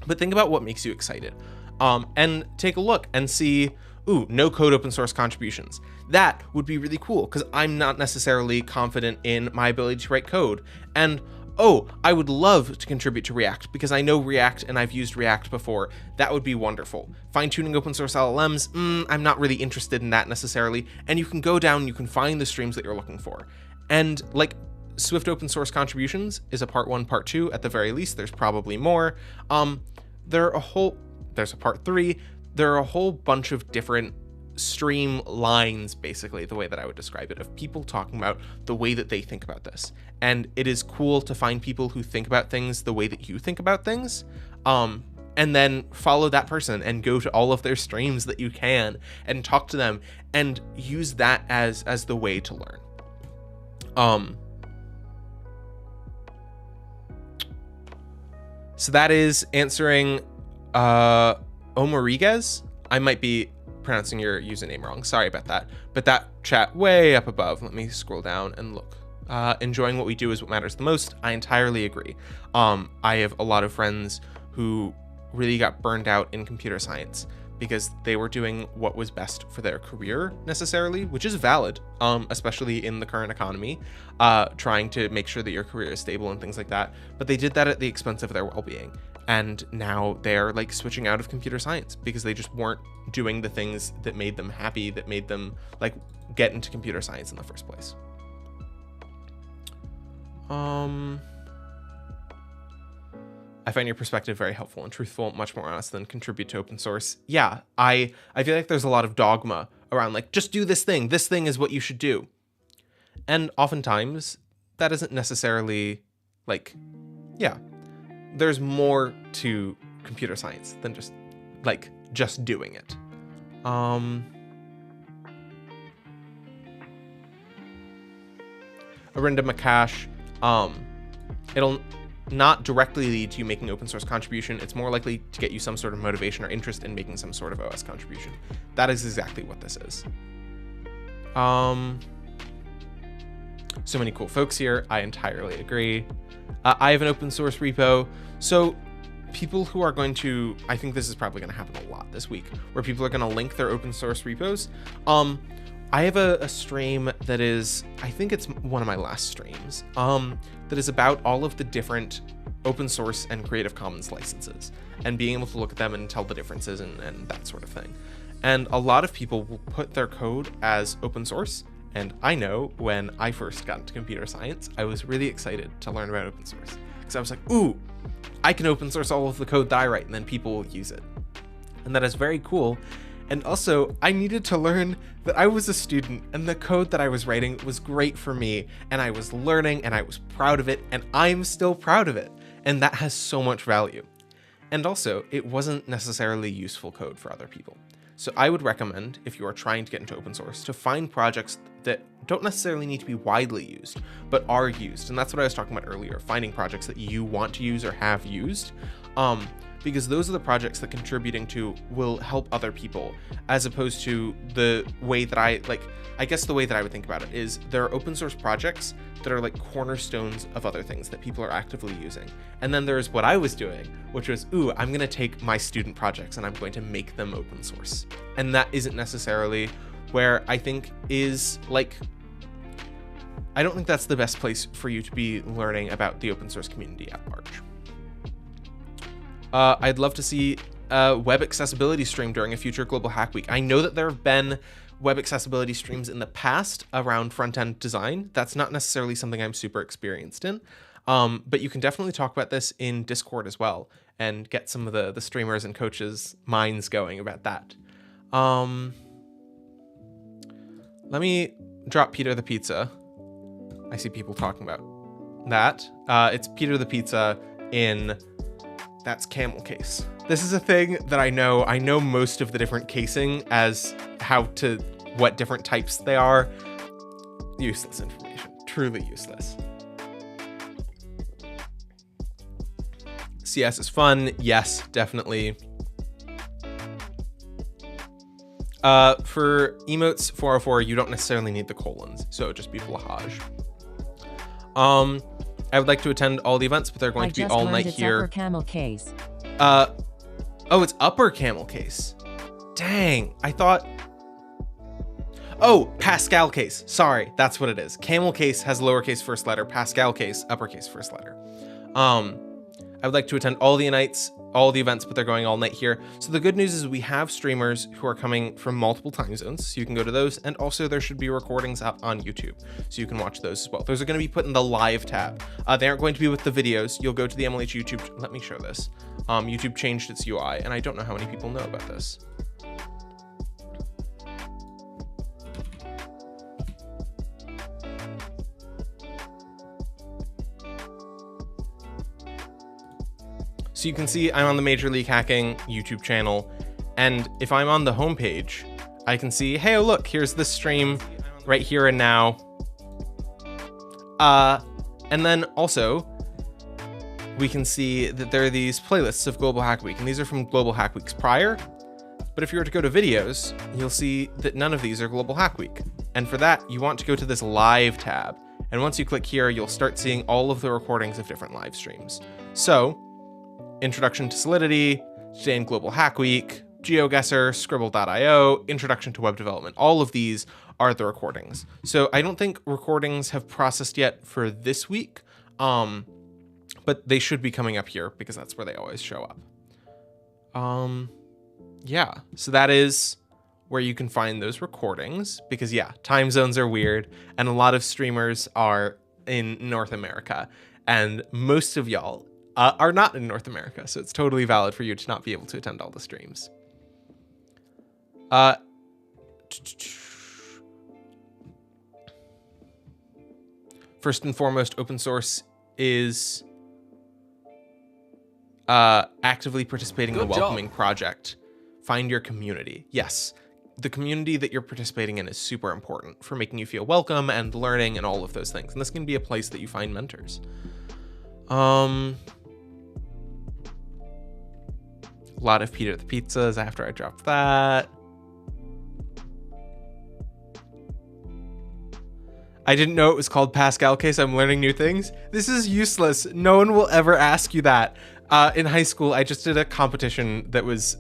but think about what makes you excited. And take a look and see, ooh, no code open source contributions. That would be really cool, because I'm not necessarily confident in my ability to write code. And oh, I would love to contribute to React because I know React and I've used React before. That would be wonderful. Fine-tuning open source LLMs, I'm not really interested in that necessarily. And you can go down, you can find the streams that you're looking for. And like, Swift open source contributions is a part 1, part 2, at the very least. There's probably more. There's a part 3. There are a whole bunch of different stream lines, basically, the way that I would describe it, of people talking about the way that they think about this. And it is cool to find people who think about things the way that you think about things, and then follow that person and go to all of their streams that you can and talk to them and use that as the way to learn. So that is answering Omariguez. I might be pronouncing your username wrong. Sorry about that. But that chat way up above, let me scroll down and look. Enjoying what we do is what matters the most. I entirely agree. I have a lot of friends who really got burned out in computer science because they were doing what was best for their career necessarily, which is valid, especially in the current economy, trying to make sure that your career is stable and things like that. But they did that at the expense of their well-being. And now they're like switching out of computer science because they just weren't doing the things that made them happy, that made them like get into computer science in the first place. I find your perspective very helpful and truthful, much more honest than contribute to open source. Yeah, I feel like there's a lot of dogma around like, just do this thing is what you should do. And oftentimes that isn't necessarily like, yeah, there's more to computer science than just doing it. Arinda Makash, it'll not directly lead to you making open source contribution. It's more likely to get you some sort of motivation or interest in making some sort of OS contribution. That is exactly what this is. So many cool folks here. I entirely agree. I have an open source repo. So people who are going to, I think this is probably going to happen a lot this week, where people are going to link their open source repos. I have a stream that is, I think it's one of my last streams, that is about all of the different open source and Creative Commons licenses and being able to look at them and tell the differences and that sort of thing. And a lot of people will put their code as open source And I know when I first got into computer science, I was really excited to learn about open source because I was like, ooh, I can open source all of the code that I write and then people will use it. And that is very cool. And also, I needed to learn that I was a student and the code that I was writing was great for me, and I was learning and I was proud of it, and I'm still proud of it. And that has so much value. And also, it wasn't necessarily useful code for other people. So I would recommend, if you are trying to get into open source, to find projects that don't necessarily need to be widely used, but are used. And that's what I was talking about earlier, finding projects that you want to use or have used. Because those are the projects that contributing to will help other people, as opposed to the way that I guess the way that I would think about it is there are open source projects that are like cornerstones of other things that people are actively using. And then there's what I was doing, which was, ooh, I'm going to take my student projects and I'm going to make them open source. And that isn't necessarily where I think is like, I don't think that's the best place for you to be learning about the open source community at large. I'd love to see a web accessibility stream during a future Global Hack Week. I know that there have been web accessibility streams in the past around front-end design. That's not necessarily something I'm super experienced in, but you can definitely talk about this in Discord as well and get some of the streamers and coaches' minds going about that. Let me drop Peter the Pizza. I see people talking about that. It's Peter the Pizza in... That's camel case. This is a thing that I know. I know most of the different casing as what different types they are. Useless information, truly useless. CS is fun. Yes, definitely. For emotes 404, you don't necessarily need the colons, so it would just be blahage. I would like to attend all the events, but they're going to be all night here. Upper camel case. Oh, it's upper camel case. Dang, I thought. Oh, Pascal case. Sorry, that's what it is. Camel case has lowercase first letter. Pascal case, uppercase first letter. I would like to attend all the events, but they're going all night here. So the good news is we have streamers who are coming from multiple time zones, so you can go to those. And also there should be recordings up on YouTube, so you can watch those as well. Those are going to be put in the live tab. They aren't going to be with the videos. You'll go to the MLH YouTube. Let me show this. YouTube changed its UI, and I don't know how many people know about this. So you can see I'm on the Major League Hacking YouTube channel, and if I'm on the homepage, I can see, hey, oh, look, here's the stream right here and now. And then also, we can see that there are these playlists of Global Hack Week, and these are from Global Hack Weeks prior. But if you were to go to videos, you'll see that none of these are Global Hack Week. And for that, you want to go to this live tab. And once you click here, you'll start seeing all of the recordings of different live streams. So, Introduction to Solidity, today in Global Hack Week, GeoGuessr, Scribble.io, Introduction to Web Development. All of these are the recordings. So I don't think recordings have processed yet for this week, but they should be coming up here because that's where they always show up. Yeah, so that is where you can find those recordings because, yeah, time zones are weird and a lot of streamers are in North America, and most of y'all are not in North America, so it's totally valid for you to not be able to attend all the streams. First and foremost, open source is actively participating in a welcoming project. Find your community. Yes, the community that you're participating in is super important for making you feel welcome and learning and all of those things. And this can be a place that you find mentors. A lot of Peter the Pizzas after I dropped that. I didn't know it was called Pascal case. I'm learning new things. This is useless. No one will ever ask you that. In high school, I just did a competition that was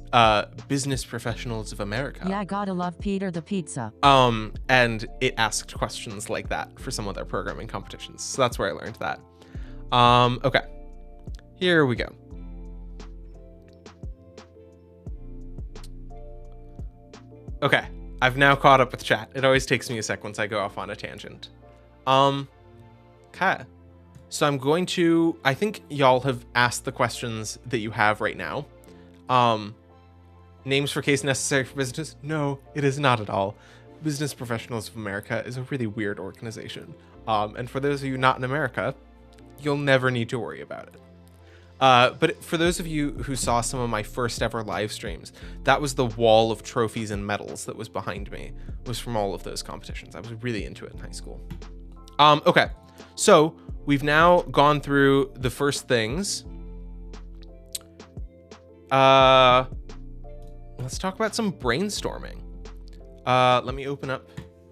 Business Professionals of America. Yeah, gotta love Peter the Pizza. And it asked questions like that for some of their programming competitions. So that's where I learned that. Okay, here we go. Okay, I've now caught up with chat. It always takes me a sec once I go off on a tangent. Okay. So I'm going to, I think y'all have asked the questions that you have right now. Names for case necessary for business? No, it is not at all. Business Professionals of America is a really weird organization. And for those of you not in America, you'll never need to worry about it. But for those of you who saw some of my first ever live streams, that was the wall of trophies and medals that was behind me, was from all of those competitions. I was really into it in high school. Okay, so we've now gone through the first things. Let's talk about some brainstorming. Let me open up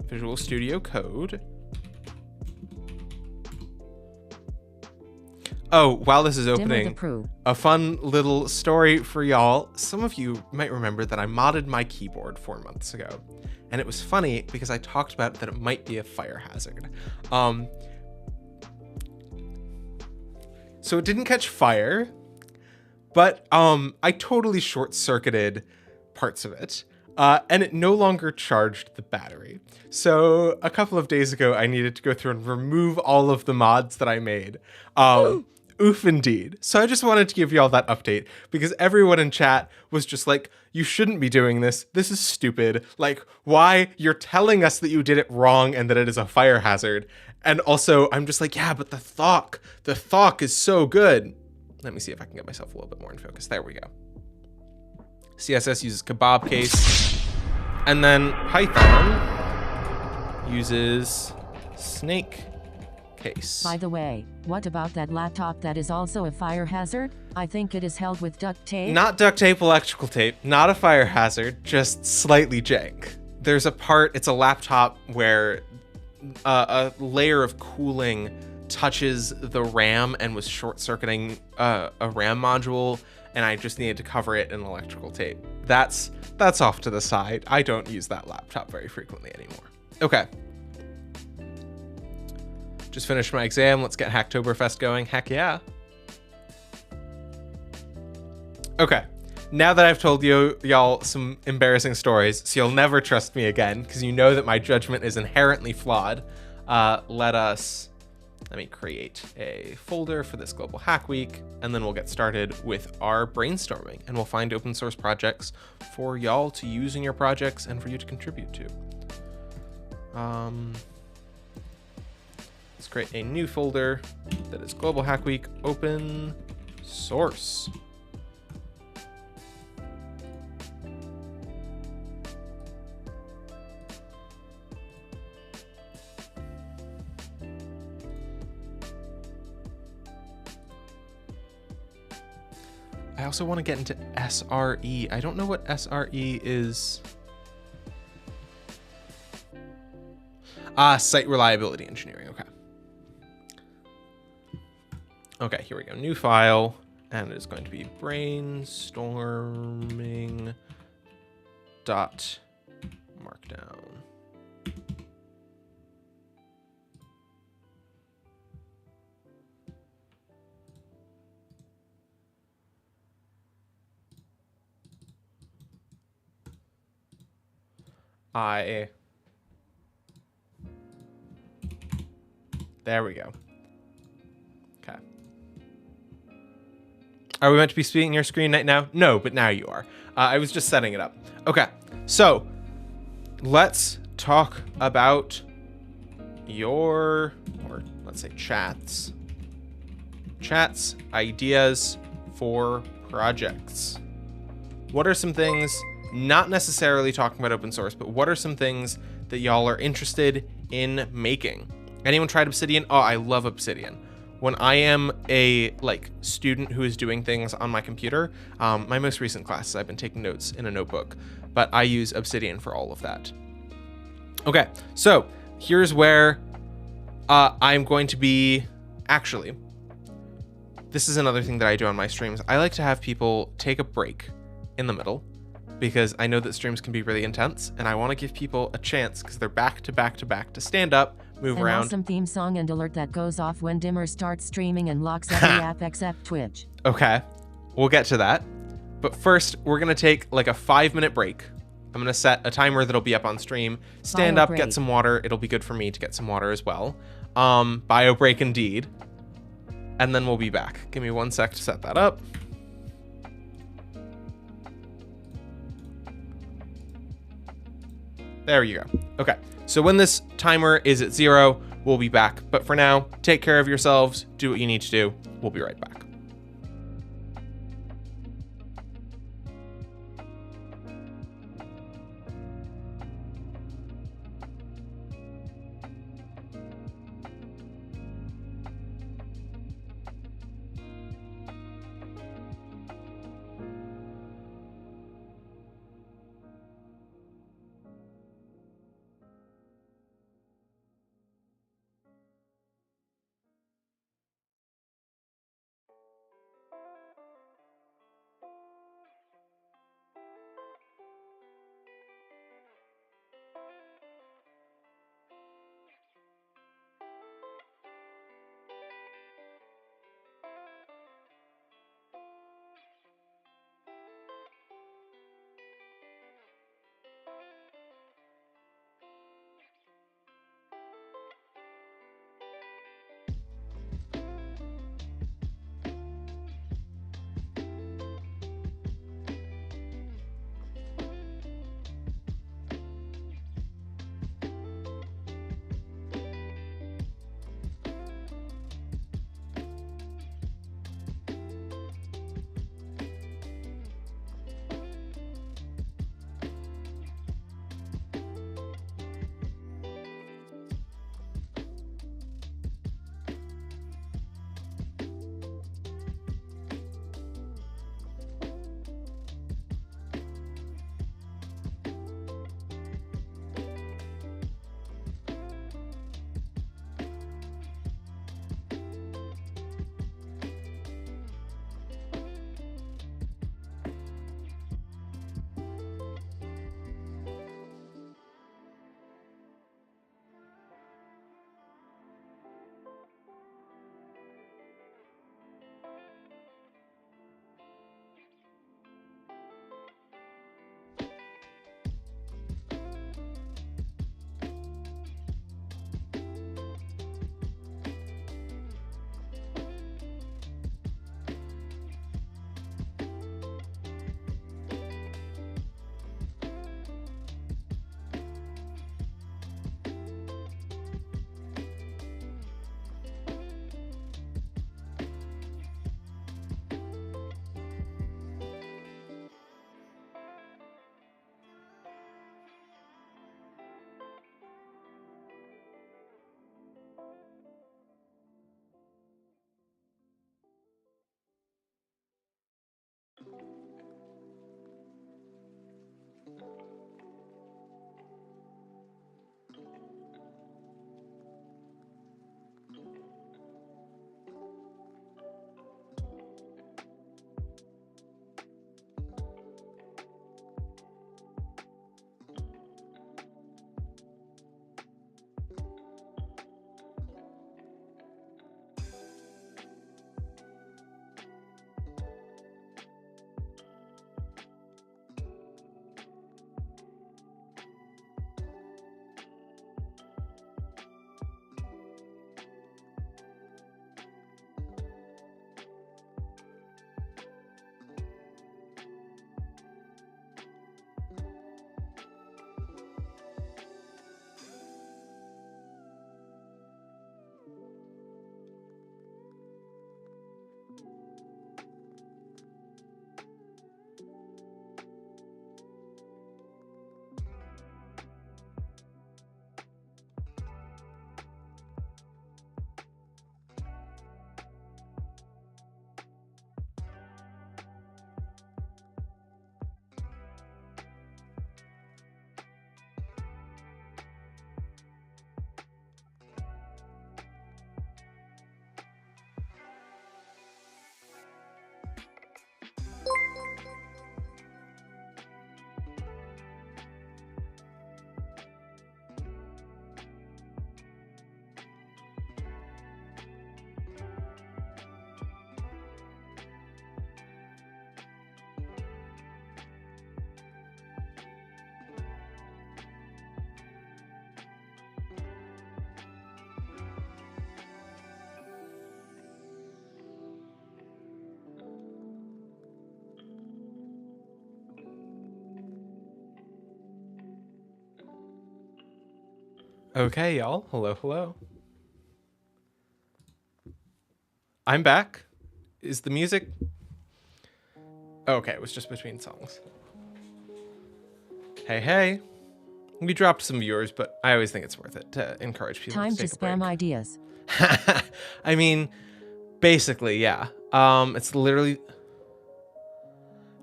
Visual Studio Code. Oh, while this is opening, a fun little story for y'all. Some of you might remember that I modded my keyboard 4 months ago. And it was funny because I talked about that it might be a fire hazard. So it didn't catch fire, but I totally short-circuited parts of it. And it no longer charged the battery. So a couple of days ago, I needed to go through and remove all of the mods that I made. Oof indeed. So I just wanted to give you all that update because everyone in chat was just like, you shouldn't be doing this. This is stupid. Like, why? You're telling us that you did it wrong and that it is a fire hazard. And also, I'm just like, yeah, but the thok is so good. Let me see if I can get myself a little bit more in focus. There we go. CSS uses kebab case. And then Python uses snake case. By the way, what about that laptop that is also a fire hazard? I think it is held with duct tape. Not duct tape, electrical tape. Not a fire hazard, just slightly jank. There's a part, it's a laptop where a layer of cooling touches the RAM and was short-circuiting a RAM module, and I just needed to cover it in electrical tape. That's off to the side. I don't use that laptop very frequently anymore. Okay. Just finished my exam. Let's get Hacktoberfest going. Heck yeah. Okay. Now that I've told y'all some embarrassing stories, so you'll never trust me again, because you know that my judgment is inherently flawed, let me create a folder for this Global Hack Week, and then we'll get started with our brainstorming, and we'll find open source projects for y'all to use in your projects and for you to contribute to. Let's create a new folder that is Global Hack Week open source. I also want to get into SRE. I don't know what SRE is. Site reliability engineering. Okay. Okay, here we go. New file, and it is going to be brainstorming dot markdown. There we go. Okay. Are we meant to be speaking your screen right now? No, but now you are. I was just setting it up. Okay, so let's talk about or let's say chats. Chats, ideas for projects. What are some things, not necessarily talking about open source, but what are some things that y'all are interested in making? Anyone tried Obsidian? Oh, I love Obsidian. When I am a student who is doing things on my computer, my most recent classes, I've been taking notes in a notebook, but I use Obsidian for all of that. Okay, so here's where I'm going to be, actually, this is another thing that I do on my streams. I like to have people take a break in the middle because I know that streams can be really intense, and I want to give people a chance because they're back to back to back to stand up, move around. An awesome theme song and alert that goes off when Dimmer starts streaming and locks every app except Twitch. Okay, we'll get to that. But first, we're going to take like a 5-minute break, I'm gonna set a timer that'll be up on stream. Stand up, get Biobreak. some water. It'll be good for me to get some water as well. Bio break indeed. And then we'll be back. Give me 1 sec to set that up. There you go. Okay, so when this timer is at 0, we'll be back. But for now, take care of yourselves, do what you need to do. We'll be right back. Okay, y'all. Hello, hello. I'm back. Is the music... Okay, it was just between songs. Hey, hey. We dropped some viewers, but I always think it's worth it to encourage people Time to to take a break. spam ideas. I mean, basically, yeah. It's literally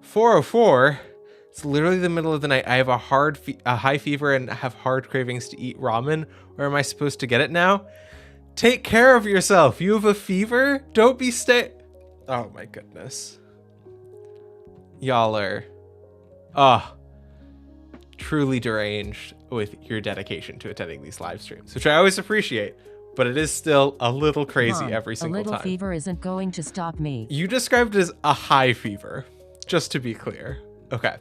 4:04. It's literally the middle of the night. I have a high fever and have hard cravings to eat ramen. Where am I supposed to get it now? Take care of yourself. You have a fever? Don't be Oh my goodness. Y'all are truly deranged with your dedication to attending these live streams, which I always appreciate, but it is still a little crazy Mom, every single a little time. fever isn't going to stop me. You described it as a high fever, just to be clear. Okay.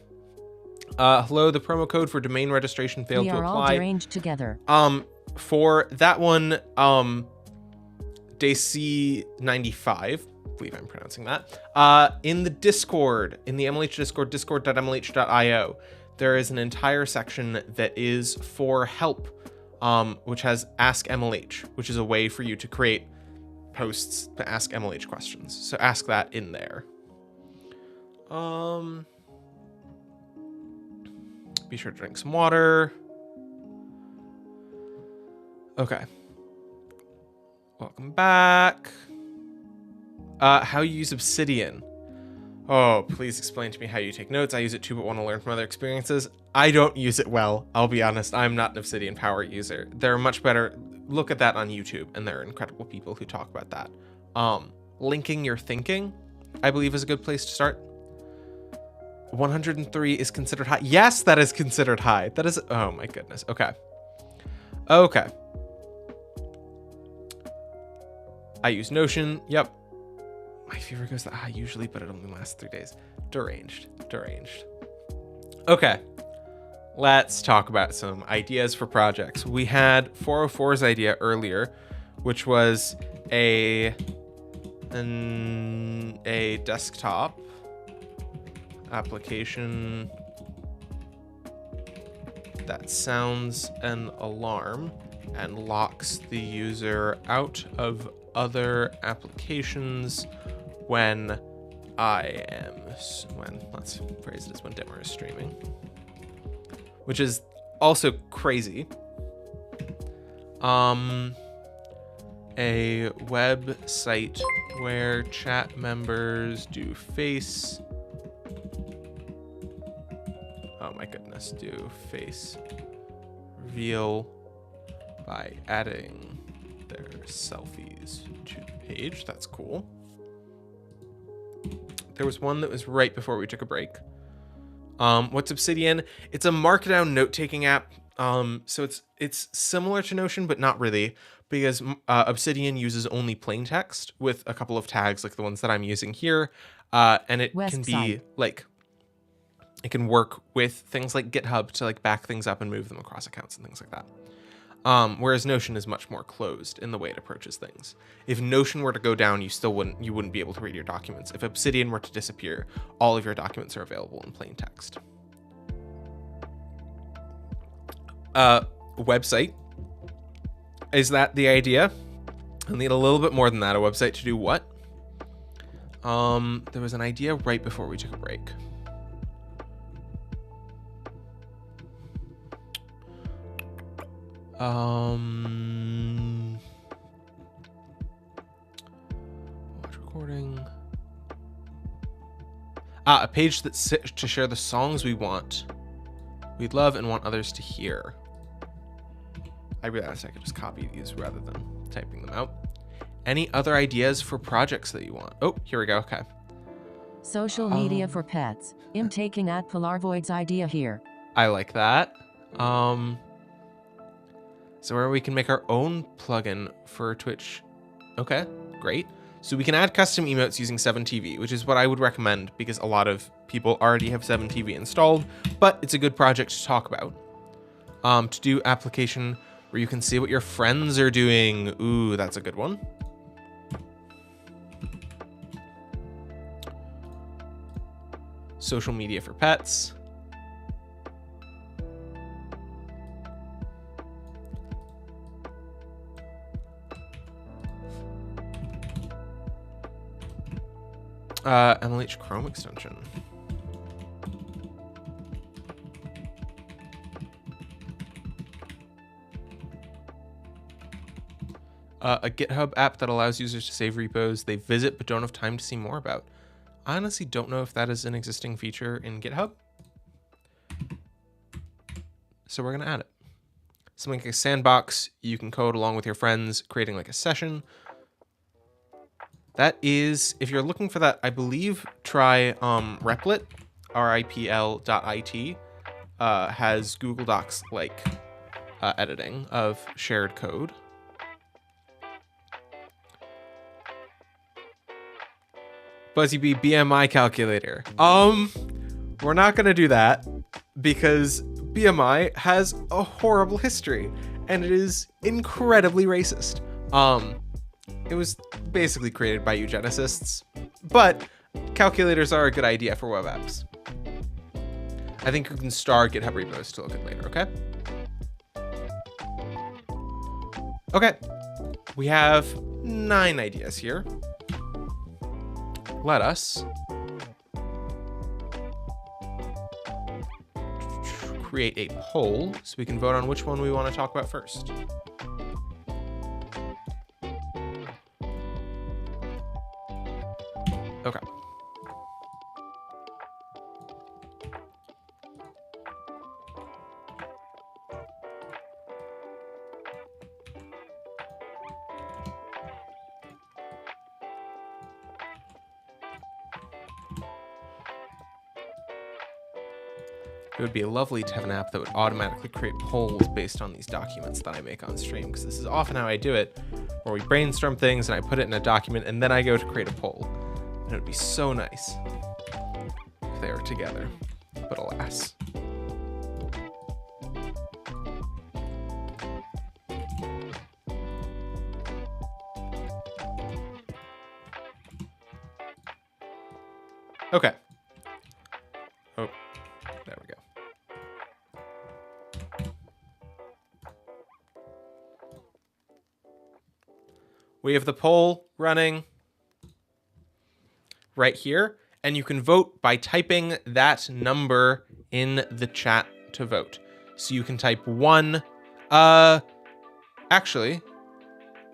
Hello, the promo code for domain registration failed We to are all apply. deranged together. For that one, DC95, I believe I'm pronouncing that, in the Discord, in the MLH Discord, discord.mlh.io, there is an entire section that is for help, which has Ask MLH, which is a way for you to create posts to ask MLH questions. So ask that in there. Be sure to drink some water. Okay. Welcome back. How you use Obsidian. Oh, please explain to me how you take notes. I use it too, but want to learn from other experiences. I don't use it well. I'll be honest. I'm not an Obsidian Power user. They're much better. Look at that on YouTube, and there are incredible people who talk about that. Linking your thinking, I believe, is a good place to start. 103 is considered high. Yes, that is considered high. That is... Oh, my goodness. Okay. Okay. I use Notion. Yep. My fever goes that high usually, but it only lasts 3 days. Deranged. Okay. Let's talk about some ideas for projects. We had 404's idea earlier, which was a desktop application that sounds an alarm and locks the user out of other applications when let's phrase it as when Dimmer is streaming, which is also crazy. A website where chat members do face reveal by adding their selfies to the page. That's cool. There was one that was right before we took a break. What's Obsidian? It's a markdown note-taking app. So it's similar to Notion, but not really, because Obsidian uses only plain text with a couple of tags like the ones that I'm using here. And it can be like, it can work with things like GitHub to like back things up and move them across accounts and things like that. Whereas Notion is much more closed in the way it approaches things. If Notion were to go down, you wouldn't be able to read your documents. If Obsidian were to disappear, all of your documents are available in plain text. Website. Is that the idea? I'll need a little bit more than that. A website to do what? There was an idea right before we took a break. Watch recording. A page that's to share the songs we'd love and want others to hear. I realized I could just copy these rather than typing them out. Any other ideas for projects that you want? Oh, here we go. Okay. Social media for pets. I'm taking at Polarvoid's idea here. I like that. So where we can make our own plugin for Twitch. Okay, great. So we can add custom emotes using 7TV, which is what I would recommend because a lot of people already have 7TV installed, but it's a good project to talk about. To do application where you can see what your friends are doing. Ooh, that's a good one. Social media for pets. MLH Chrome extension. A GitHub app that allows users to save repos they visit but don't have time to see more about. I honestly don't know if that is an existing feature in GitHub. So we're going to add it. Something like a sandbox, you can code along with your friends, creating like a session. That is, if you're looking for that, I believe try Replit, RIPL.IT, has Google Docs like editing of shared code. BuzzyBee BMI calculator. We're not gonna do that because BMI has a horrible history and it is incredibly racist. It was basically created by eugenicists, but calculators are a good idea for web apps. I think you can star GitHub repos to look at later, okay? Okay, we have 9 ideas here. Let us create a poll so we can vote on which one we want to talk about first. Okay. It would be lovely to have an app that would automatically create polls based on these documents that I make on stream, because this is often how I do it, where we brainstorm things and I put it in a document and then I go to create a poll. And it would be so nice if they were together, but alas. Okay. Oh, there we go. We have the poll running right here, and you can vote by typing that number in the chat to vote. So you can type 1. Actually,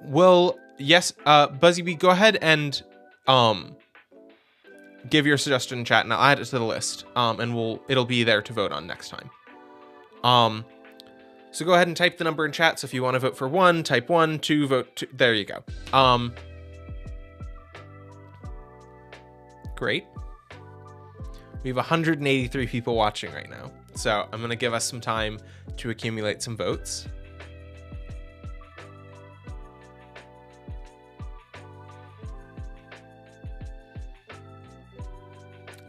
BuzzyBee, go ahead and give your suggestion in chat, and I'll add it to the list. And it'll be there to vote on next time. So go ahead and type the number in chat. So if you want to vote for 1, type 1, 2, vote 2. There you go. Great. We have 183 people watching right now. So I'm going to give us some time to accumulate some votes.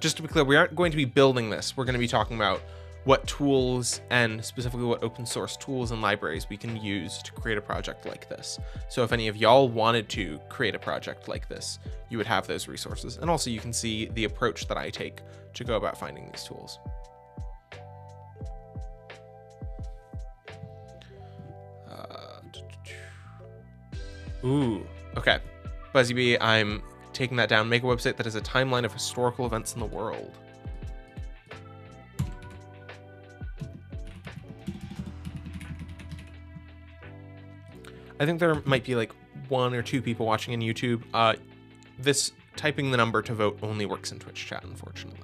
Just to be clear, we aren't going to be building this. We're going to be talking about what tools and specifically what open source tools and libraries we can use to create a project like this. So if any of y'all wanted to create a project like this, you would have those resources. And also you can see the approach that I take to go about finding these tools. Ooh, okay. BuzzyBee, I'm taking that down. Make a website that has a timeline of historical events in the world. I think there might be like 1 or 2 people watching in YouTube. This typing the number to vote only works in Twitch chat, unfortunately.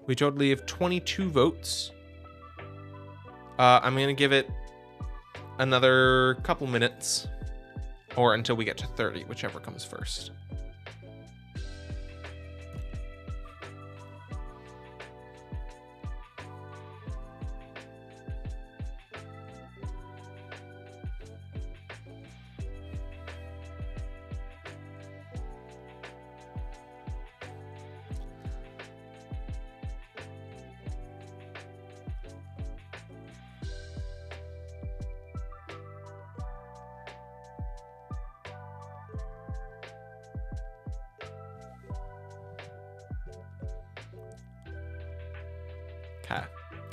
We totally have 22 votes. I'm going to give it another couple minutes, or until we get to 30, whichever comes first.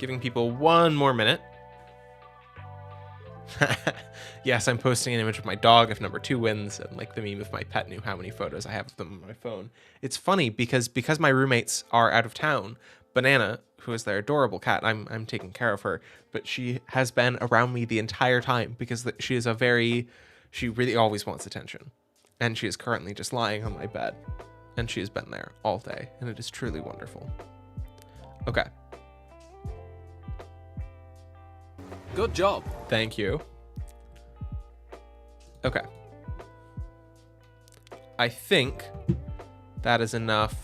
Giving people one more minute. Yes, I'm posting an image of my dog if number 2 wins, and like the meme if my pet knew how many photos I have of them on my phone. It's funny because my roommates are out of town. Banana, who is their adorable cat, I'm taking care of her, but she has been around me the entire time because she really always wants attention. And she is currently just lying on my bed, and she has been there all day, and it is truly wonderful. Okay. Good job. Thank you. Okay. I think that is enough.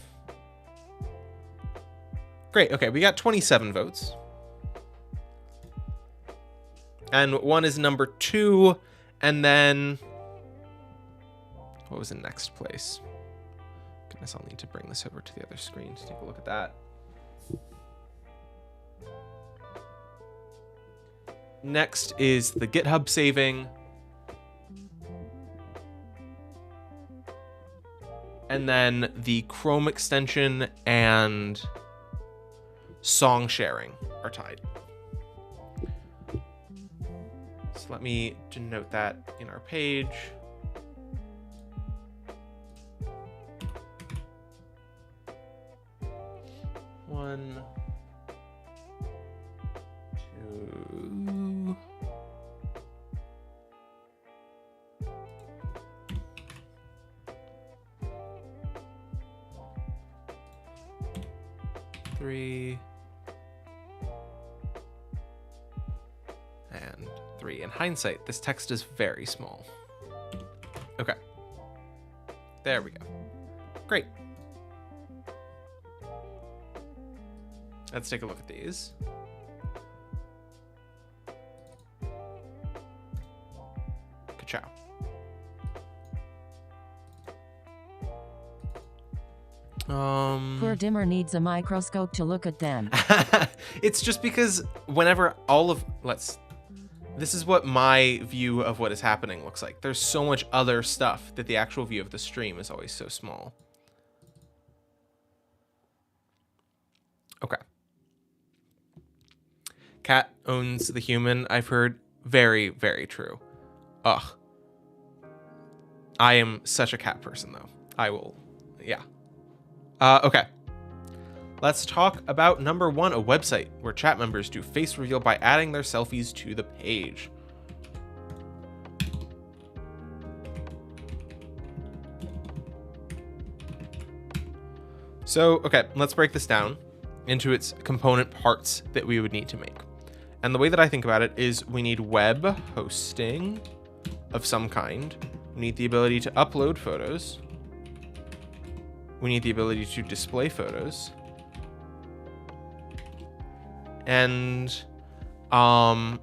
Great. Okay, we got 27 votes. And one is number 2, and then what was in next place? Goodness, I'll need to bring this over to the other screen to take a look at that. Next is the GitHub saving. And then the Chrome extension and song sharing are tied. So let me denote that in our page. One, 2. Three. And 3. In hindsight, this text is very small. Okay. There we go. Great. Let's take a look at these. Ka-chow. Poor dimmer needs a microscope to look at them. It's just because whenever this is what my view of what is happening looks like. There's so much other stuff that the actual view of the stream is always so small. Okay. Cat owns the human. I've heard. Very, very true. Ugh. I am such a cat person, though. I will. Yeah. Okay. Let's talk about number 1, a website where chat members do face reveal by adding their selfies to the page. So, okay, let's break this down into its component parts that we would need to make. And the way that I think about it is we need web hosting of some kind. We need the ability to upload photos. We need the ability to display photos. And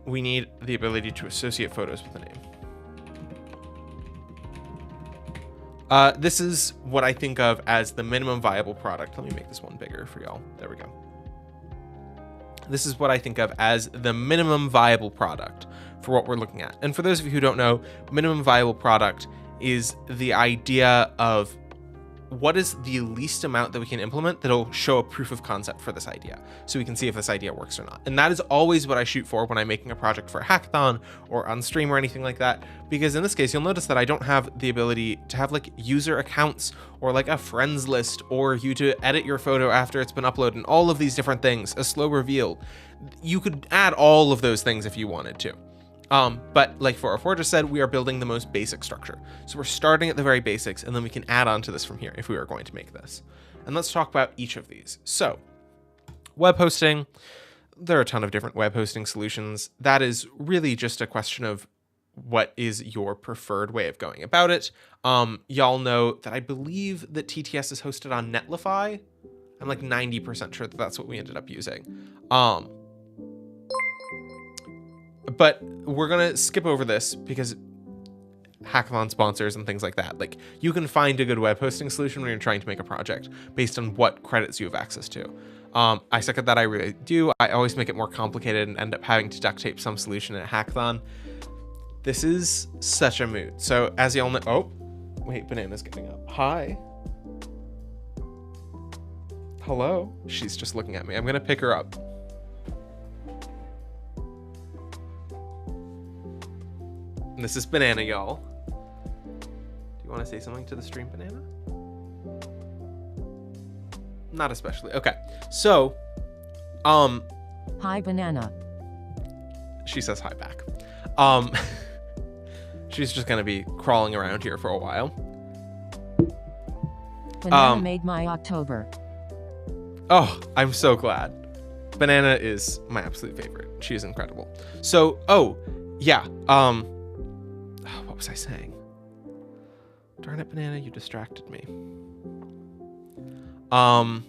we need the ability to associate photos with a name. This is what I think of as the minimum viable product. Let me make this one bigger for y'all. There we go. This is what I think of as the minimum viable product for what we're looking at. And for those of you who don't know, minimum viable product is the idea of what is the least amount that we can implement that'll show a proof of concept for this idea, so we can see if this idea works or not. And that is always what I shoot for when I'm making a project for a hackathon or on stream or anything like that, because in this case, you'll notice that I don't have the ability to have like user accounts or like a friends list or you to edit your photo after it's been uploaded and all of these different things, a slow reveal. You could add all of those things if you wanted to. But like 404 just said, we are building the most basic structure. So we're starting at the very basics, and then we can add on to this from here if we are going to make this. And let's talk about each of these. So web hosting, there are a ton of different web hosting solutions. That is really just a question of what is your preferred way of going about it. Y'all know that I believe that TTS is hosted on Netlify. I'm like 90% sure that that's what we ended up using. But we're going to skip over this because hackathon sponsors and things like that. Like, you can find a good web hosting solution when you're trying to make a project based on what credits you have access to. I suck at that. I really do. I always make it more complicated and end up having to duct tape some solution at a hackathon. This is such a mood. So as y'all know, oh, wait, Banana's getting up. Hi. Hello. She's just looking at me. I'm going to pick her up. This is Banana, y'all. Do you want to say something to the stream, Banana? Not especially. Okay. So, Hi, Banana. she says hi back. She's just gonna be crawling around here for a while. Banana made my October. Oh, I'm so glad. Banana is my absolute favorite. She is incredible. So, yeah. What was I saying? Darn it, Banana, you distracted me. I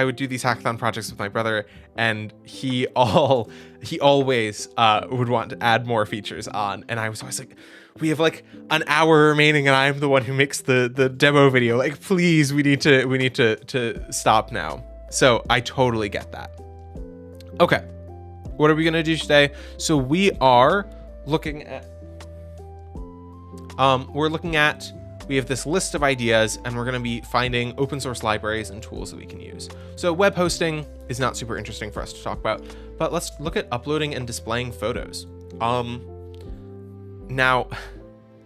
would do these hackathon projects with my brother, and he always would want to add more features on, and I was always like, we have like an hour remaining and I'm the one who makes the demo video. Like, please, we need to stop now. So I totally get that. Okay. What are we gonna do today? So we are looking at we have this list of ideas, and we're going to be finding open source libraries and tools that we can use. So web hosting is not super interesting for us to talk about, but let's look at uploading and displaying photos. Now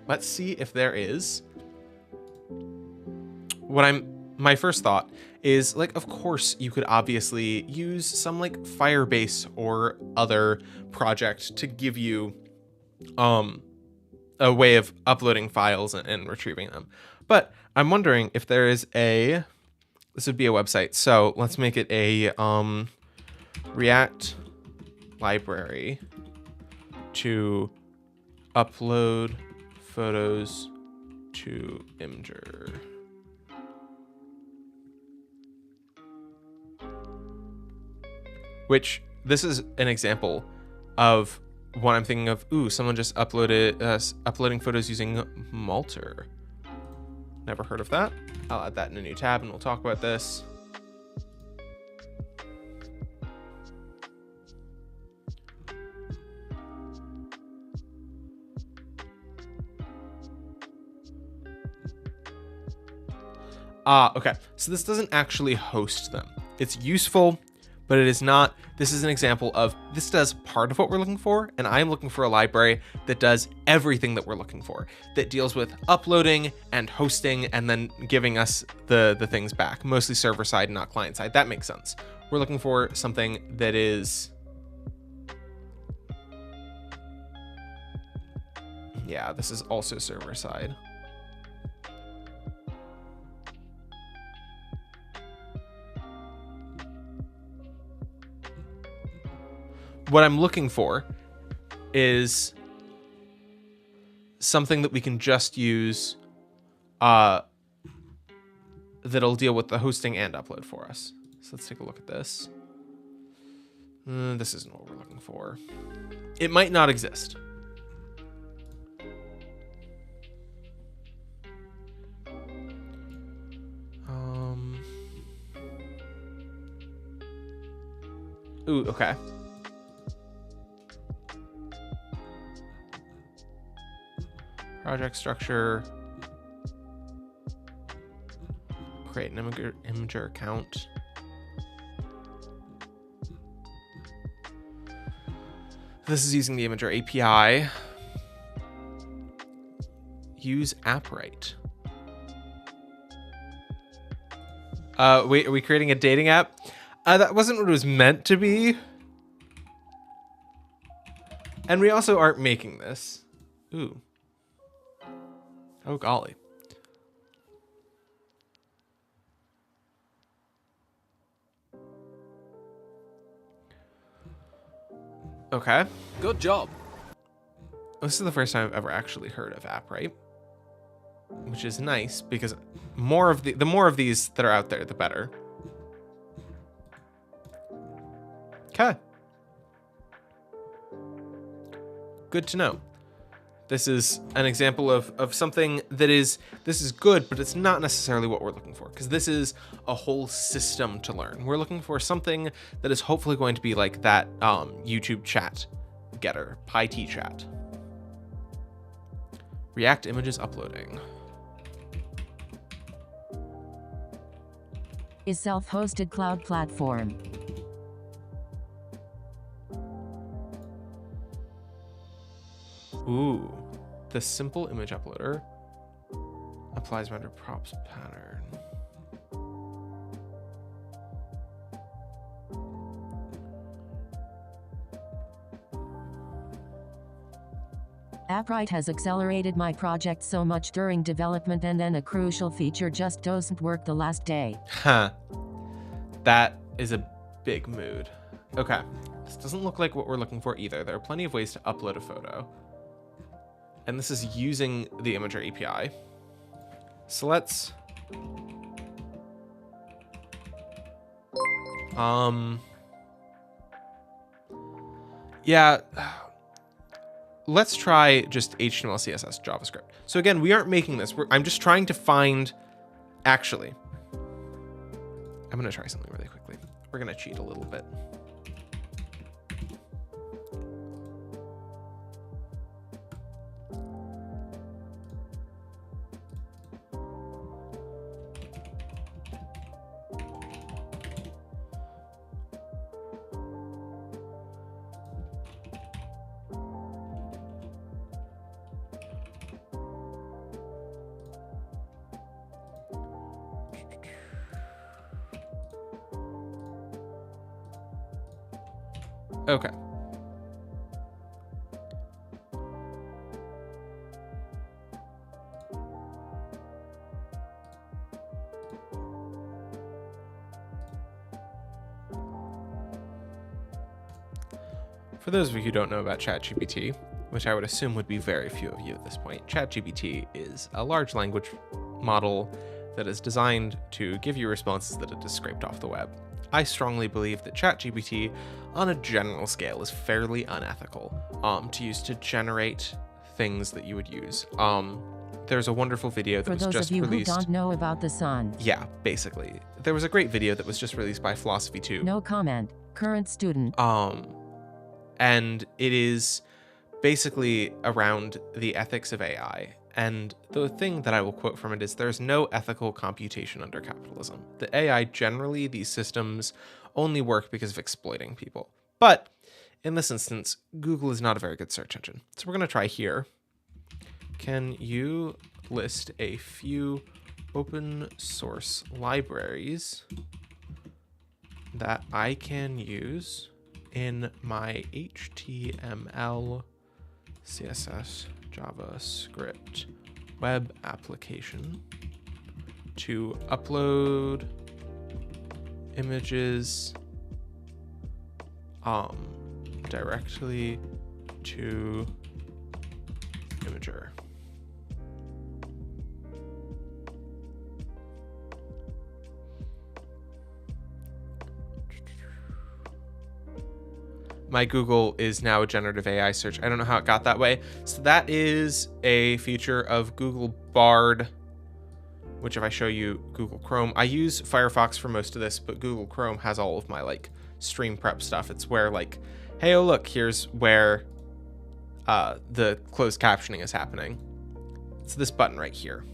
let's see if there is. My first thought is, like, of course you could obviously use some like Firebase or other project to give you a way of uploading files and retrieving them. But I'm wondering if there is this would be a website. So let's make it a React library to upload photos to Imgur. Which, this is an example of what I'm thinking of. Ooh, someone just uploaded uploading photos using Malter. Never heard of that. I'll add that in a new tab and we'll talk about this. Okay. So this doesn't actually host them. It's useful, but it is not. This is an example of, this does part of what we're looking for, and I'm looking for a library that does everything that we're looking for, that deals with uploading and hosting and then giving us the things back, mostly server side, not client side. That makes sense. We're looking for something that is, yeah, this is also server side. What I'm looking for is something that we can just use that'll deal with the hosting and upload for us. So let's take a look at this. This isn't what we're looking for. It might not exist. Ooh, okay. Project structure. Create an Imgur account. This is using the Imgur API. Use AppWrite. Wait, are we creating a dating app? That wasn't what it was meant to be. And we also aren't making this. Ooh. Oh, golly. Okay. Good job. This is the first time I've ever actually heard of AppWrite, which is nice because the more of these that are out there, the better. Okay. Good to know. This is an example of something that is, this is good, but it's not necessarily what we're looking for, because this is a whole system to learn. We're looking for something that is hopefully going to be like that YouTube chat getter, PyT chat. React images uploading. Is self-hosted cloud platform. Ooh, the simple image uploader applies render props pattern. AppWrite has accelerated my project so much during development, and then a crucial feature just doesn't work the last day. Huh. That is a big mood. Okay. This doesn't look like what we're looking for either. There are plenty of ways to upload a photo. And this is using the Imager API. So let's... Yeah... Let's try just HTML, CSS, JavaScript. So again, we aren't making this. I'm just trying to find... Actually, I'm going to try something really quickly. We're going to cheat a little bit. Okay. For those of you who don't know about ChatGPT, which I would assume would be very few of you at this point, ChatGPT is a large language model that is designed to give you responses that it has scraped off the web. I strongly believe that ChatGPT, on a general scale, is fairly unethical to use to generate things that you would use. There's a wonderful video that was just released. For those of you who don't know about the sun. Yeah, basically. There was a great video that was just released by Philosophy 2. No comment. Current student. And it is basically around the ethics of AI. And the thing that I will quote from it is, there's no ethical computation under capitalism. The AI, generally, these systems only work because of exploiting people. But in this instance, Google is not a very good search engine. So we're going to try here. Can you list a few open source libraries that I can use in my HTML, CSS, JavaScript web application to upload images directly to Imager. My Google is now a generative AI search. I don't know how it got that way. So that is a feature of Google Bard, which if I show you Google Chrome, I use Firefox for most of this, but Google Chrome has all of my like stream prep stuff. It's where like, hey, oh look, here's where the closed captioning is happening. It's this button right here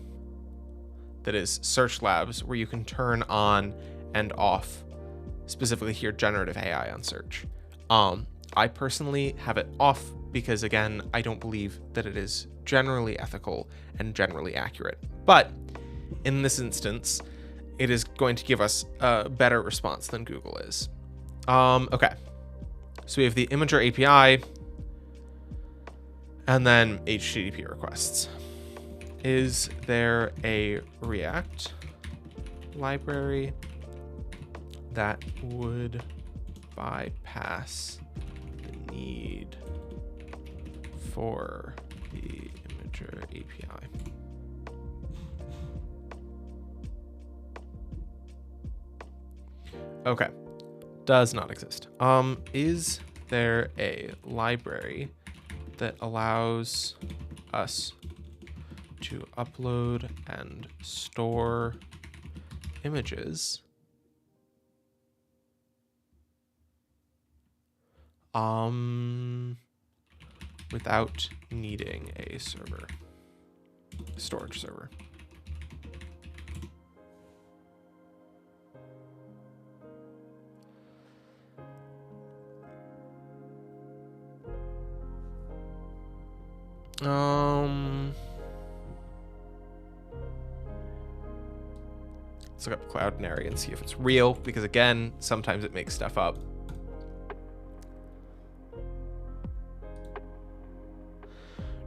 that is Search Labs, where you can turn on and off, specifically here, generative AI on search. I personally have it off because, again, I don't believe that it is generally ethical and generally accurate. But in this instance, it is going to give us a better response than Google is. Okay. So we have the Imager API and then HTTP requests. Is there a React library that would bypass the need for the Imager API? Okay, does not exist. Is there a library that allows us to upload and store images without needing a storage server? Let's look up Cloudinary and see if it's real, because again, sometimes it makes stuff up.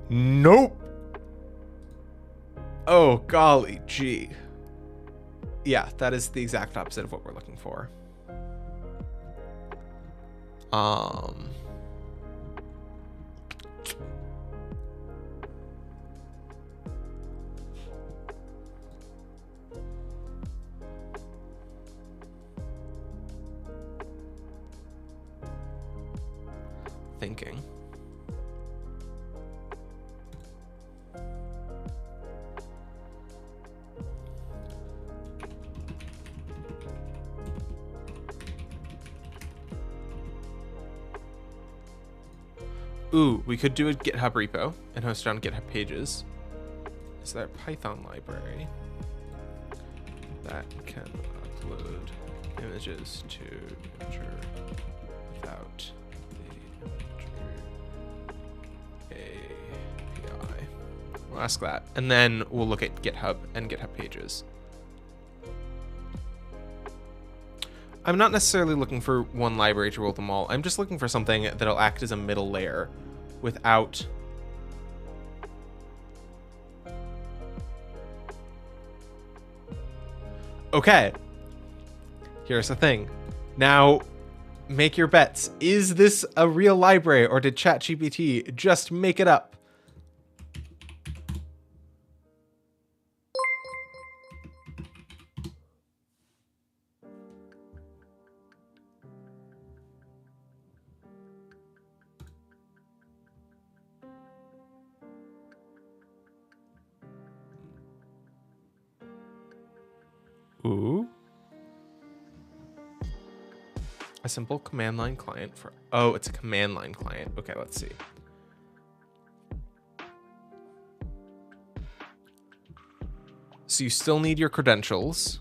Nope. Oh, golly gee. Yeah, that is the exact opposite of what we're looking for. Thinking. Ooh, we could do a GitHub repo and host it on GitHub pages. Is there a Python library that can upload images to Imgur without the Imgur API? We'll ask that, and then we'll look at GitHub and GitHub pages. I'm not necessarily looking for one library to rule them all. I'm just looking for something that'll act as a middle layer without... Okay. Here's the thing. Now, make your bets. Is this a real library, or did ChatGPT just make it up? Ooh. A simple command line client for... Oh, it's a command line client. Okay, let's see. So you still need your credentials.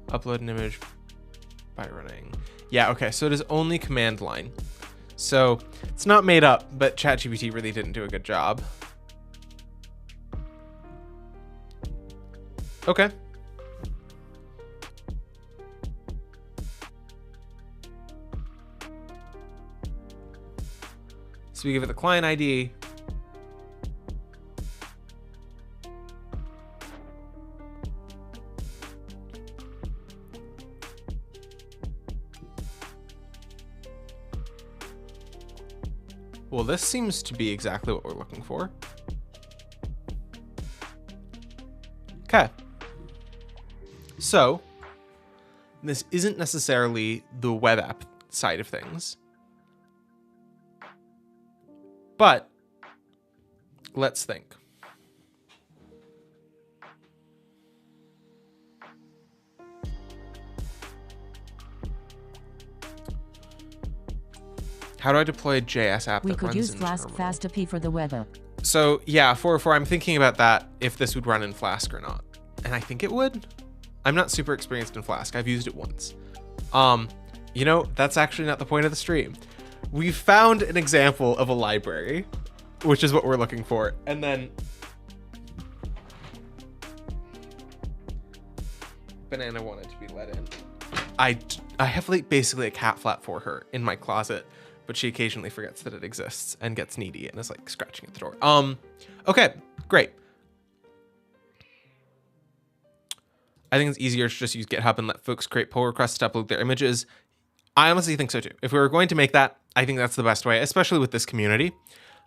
Upload an image by running. Yeah, okay, so it is only command line. So it's not made up, but ChatGPT really didn't do a good job. Okay. So we give it the client ID. Well, this seems to be exactly what we're looking for. Okay. So, this isn't necessarily the web app side of things. But, let's think. How do I deploy a JS app We that could runs use in Flask terminal? FastAPI for the web app. So yeah, 404, I'm thinking about that, if this would run in Flask or not. And I think it would. I'm not super experienced in Flask. I've used it once. You know, that's actually not the point of the stream. We found an example of a library, which is what we're looking for. And then Banana wanted to be let in. I have like basically a cat flap for her in my closet, but she occasionally forgets that it exists and gets needy and is like scratching at the door. Okay, great. I think it's easier to just use GitHub and let folks create pull requests to upload their images. I honestly think so too. If we were going to make that, I think that's the best way, especially with this community.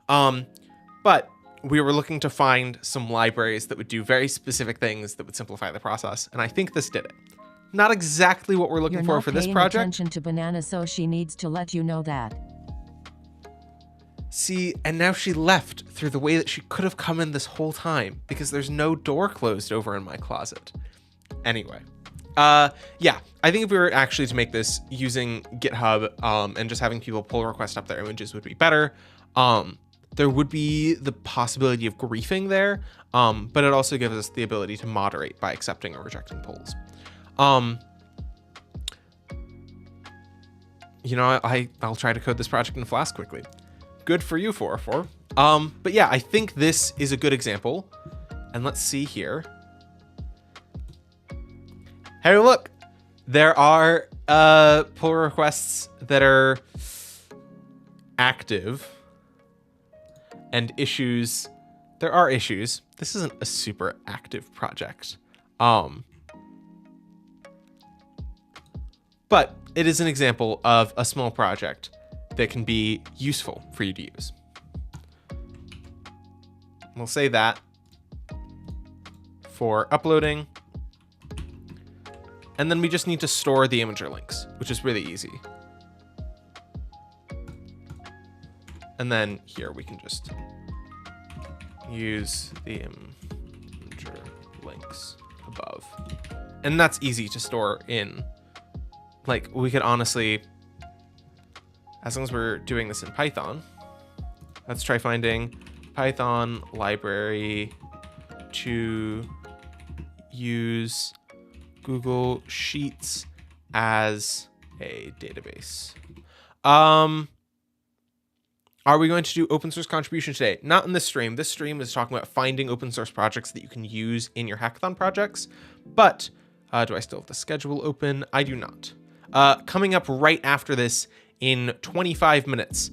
But we were looking to find some libraries that would do very specific things that would simplify the process, and I think this did it. Not exactly what we're looking for this project. You're not paying attention to Banana, so she needs to let you know that. See, and now she left through the way that she could have come in this whole time, because there's no door closed over in my closet. Anyway, yeah, I think if we were actually to make this using GitHub and just having people pull request up their images would be better. There would be the possibility of griefing there, but it also gives us the ability to moderate by accepting or rejecting pulls. you know, I'll try to code this project in Flask quickly. Good for you, 404. But yeah, I think this is a good example. And let's see here. Hey, look, there are pull requests that are active and issues. There are issues. This isn't a super active project. But it is an example of a small project that can be useful for you to use. We'll say that for uploading. And then we just need to store the imager links, which is really easy. And then here we can just use the imager links above. And that's easy to store in. Like, we could honestly, as long as we're doing this in Python, let's try finding Python library to use Google Sheets as a database. Are we going to do open source contribution today? Not in this stream. This stream is talking about finding open source projects that you can use in your hackathon projects. But do I still have the schedule open? I do not. Coming up right after this in 25 minutes,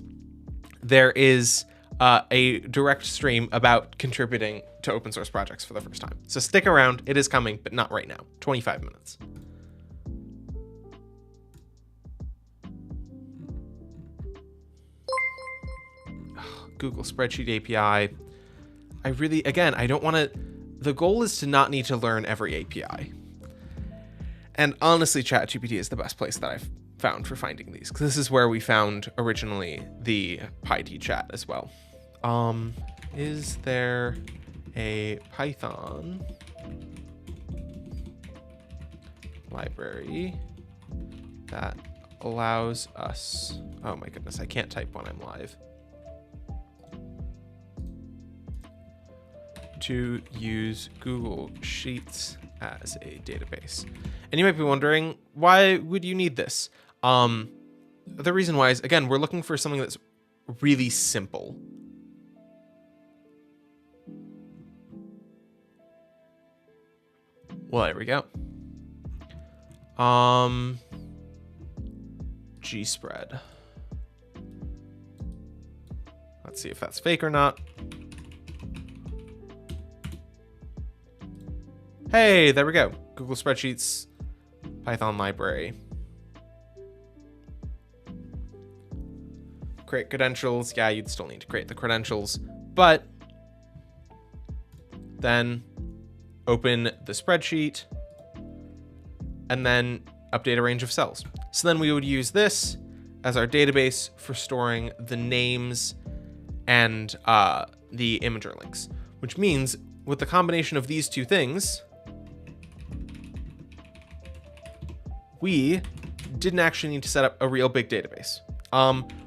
there is a direct stream about contributing to open source projects for the first time. So stick around. It is coming, but not right now. 25 minutes. Google Spreadsheet API. I really, again, I don't want to, the goal is to not need to learn every API. And honestly, ChatGPT is the best place that I've found for finding these, because this is where we found originally the PyD chat as well. Is there a Python library that allows us, oh my goodness, I can't type when I'm live, to use Google Sheets as a database? And you might be wondering, why would you need this? The reason why is, again, we're looking for something that's really simple. Well, there we go. Gspread. Let's see if that's fake or not. Hey, there we go. Google Spreadsheets, Python library. Create credentials. Yeah, you'd still need to create the credentials, but then open the spreadsheet and then update a range of cells. So then we would use this as our database for storing the names and the imager links, which means with the combination of these two things, we didn't actually need to set up a real big database,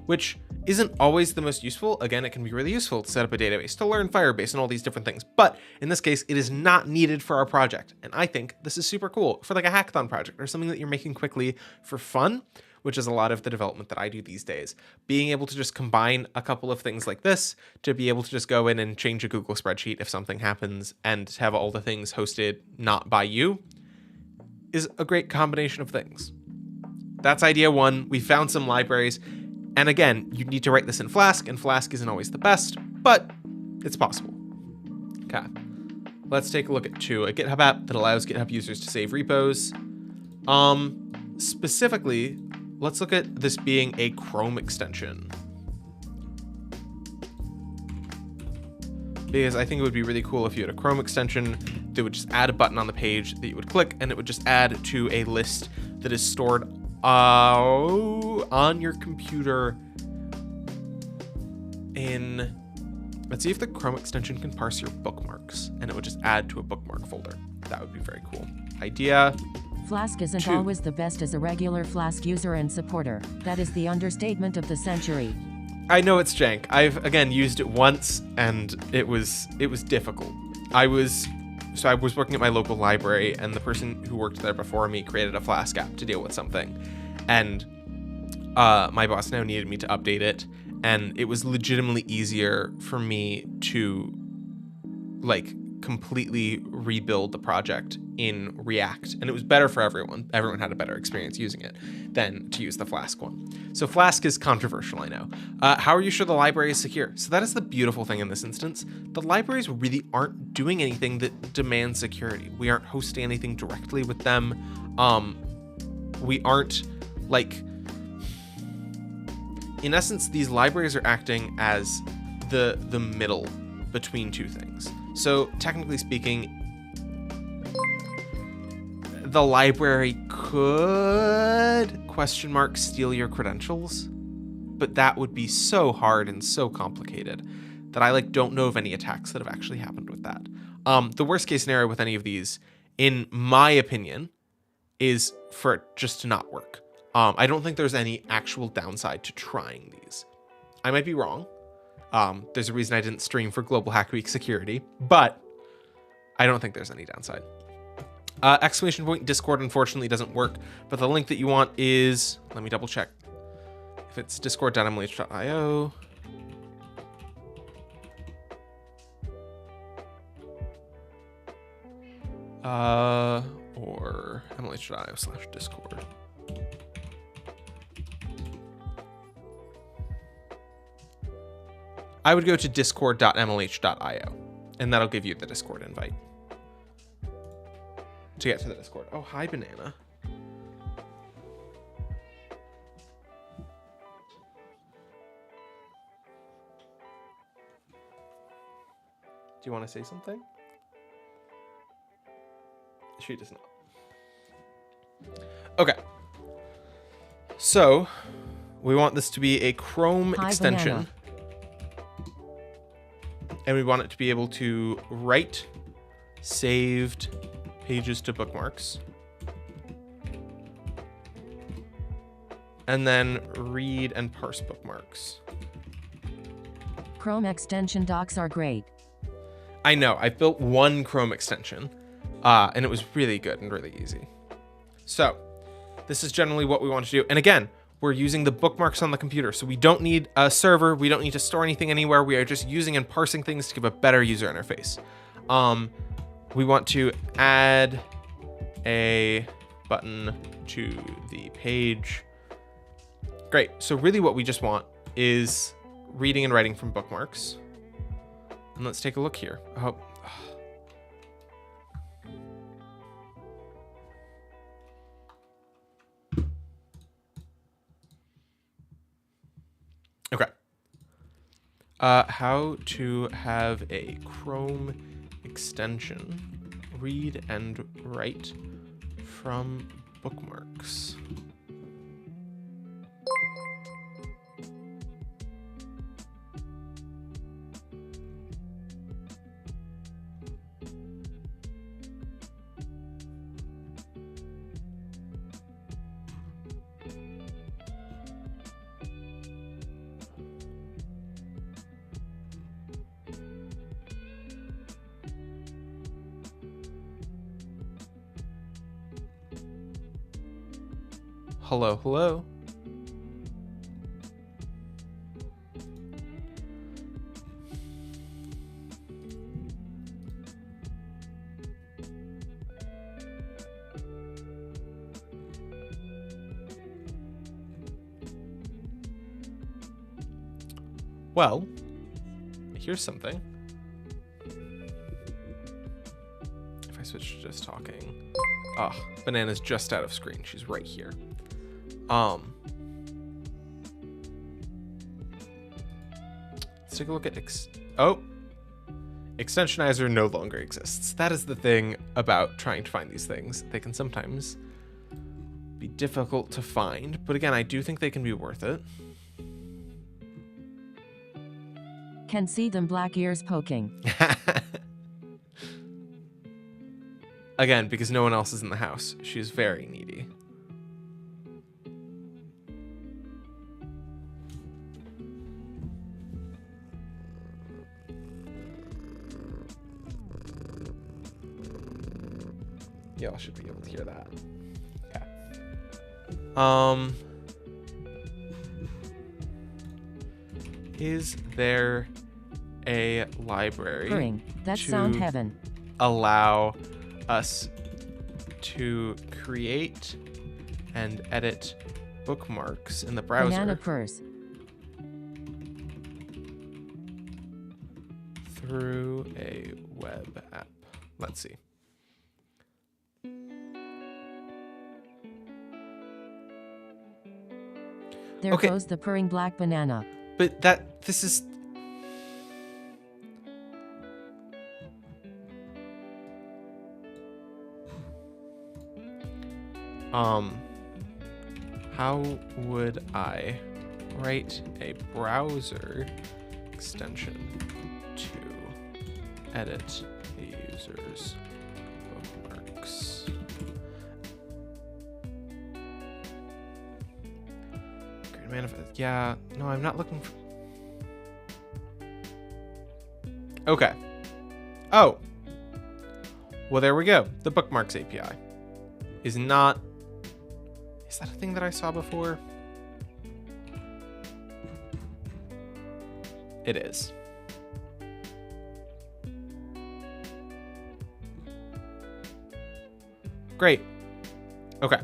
which isn't always the most useful. Again, it can be really useful to set up a database, to learn Firebase and all these different things. But in this case, it is not needed for our project. And I think this is super cool for like a hackathon project or something that you're making quickly for fun, which is a lot of the development that I do these days. Being able to just combine a couple of things like this to be able to just go in and change a Google spreadsheet if something happens and have all the things hosted not by you is a great combination of things. That's idea one. We found some libraries. And again, you need to write this in Flask, and Flask isn't always the best, but it's possible. Okay, let's take a look at a GitHub app that allows GitHub users to save repos. Specifically, let's look at this being a Chrome extension, because I think it would be really cool if you had a Chrome extension that would just add a button on the page that you would click, and it would just add to a list that is stored on your computer in, let's see if the Chrome extension can parse your bookmarks, and it would just add to a bookmark folder. That would be very cool. Idea Flask isn't 2. always the best as a regular Flask user and supporter. That is the understatement of the century. I know it's jank. I've, again, used it once, and it was difficult. I was working at my local library, and the person who worked there before me created a Flask app to deal with something. And my boss now needed me to update it, and it was legitimately easier for me to like completely rebuild the project in React, and it was better for everyone. Everyone had a better experience using it than to use the Flask one. So Flask is controversial, I know. How are you sure the library is secure? So that is the beautiful thing in this instance. The libraries really aren't doing anything that demands security. We aren't hosting anything directly with them. We aren't like, in essence, these libraries are acting as the middle between two things. So technically speaking, the library could steal your credentials, but that would be so hard and so complicated that I don't know of any attacks that have actually happened with that. The worst case scenario with any of these, in my opinion, is for it just to not work. I don't think there's any actual downside to trying these. I might be wrong. There's a reason I didn't stream for Global Hack Week security, but I don't think there's any downside. Exclamation point Discord unfortunately doesn't work, but the link that you want is, let me double check if it's discord.mlh.io. Or mlh.io/discord. I would go to discord.mlh.io, and that'll give you the Discord invite to get to the Discord. Oh, hi, Banana. Do you want to say something? She does not. Okay. So, we want this to be a Chrome extension. Banana. And we want it to be able to write saved pages to bookmarks. And then read and parse bookmarks. Chrome extension docs are great. I know, I built one Chrome extension, and it was really good and really easy. So, this is generally what we want to do. And again, we're using the bookmarks on the computer, so we don't need a server. We don't need to store anything anywhere. We are just using and parsing things to give a better user interface. We want to add a button to the page. Great. So really what we just want is reading and writing from bookmarks. And let's take a look here. Oh. Okay. How to have a Chrome extension read and write from bookmarks. Hello, hello. Well, here's something. If I switch to just talking. Ah, Banana's just out of screen. She's right here. Let's take a look at Extensionizer no longer exists. That is the thing about trying to find these things. They can sometimes be difficult to find, but again, I do think they can be worth it. Can see them black ears poking. Again, because no one else is in the house. She's very needy. Y'all should be able to hear that. Okay. Is there a library Purring. That to sound heaven. allow us to create and edit bookmarks in the browser Banana purrs. through a web app? Let's see. There Okay. goes the purring black banana. But this is... How would I write a browser extension to edit the user's bookmarks? Great manifest. Yeah, no, I'm not looking for... Okay. Oh. Well, there we go. The bookmarks API is not... Is that a thing that I saw before? It is. Great. Okay.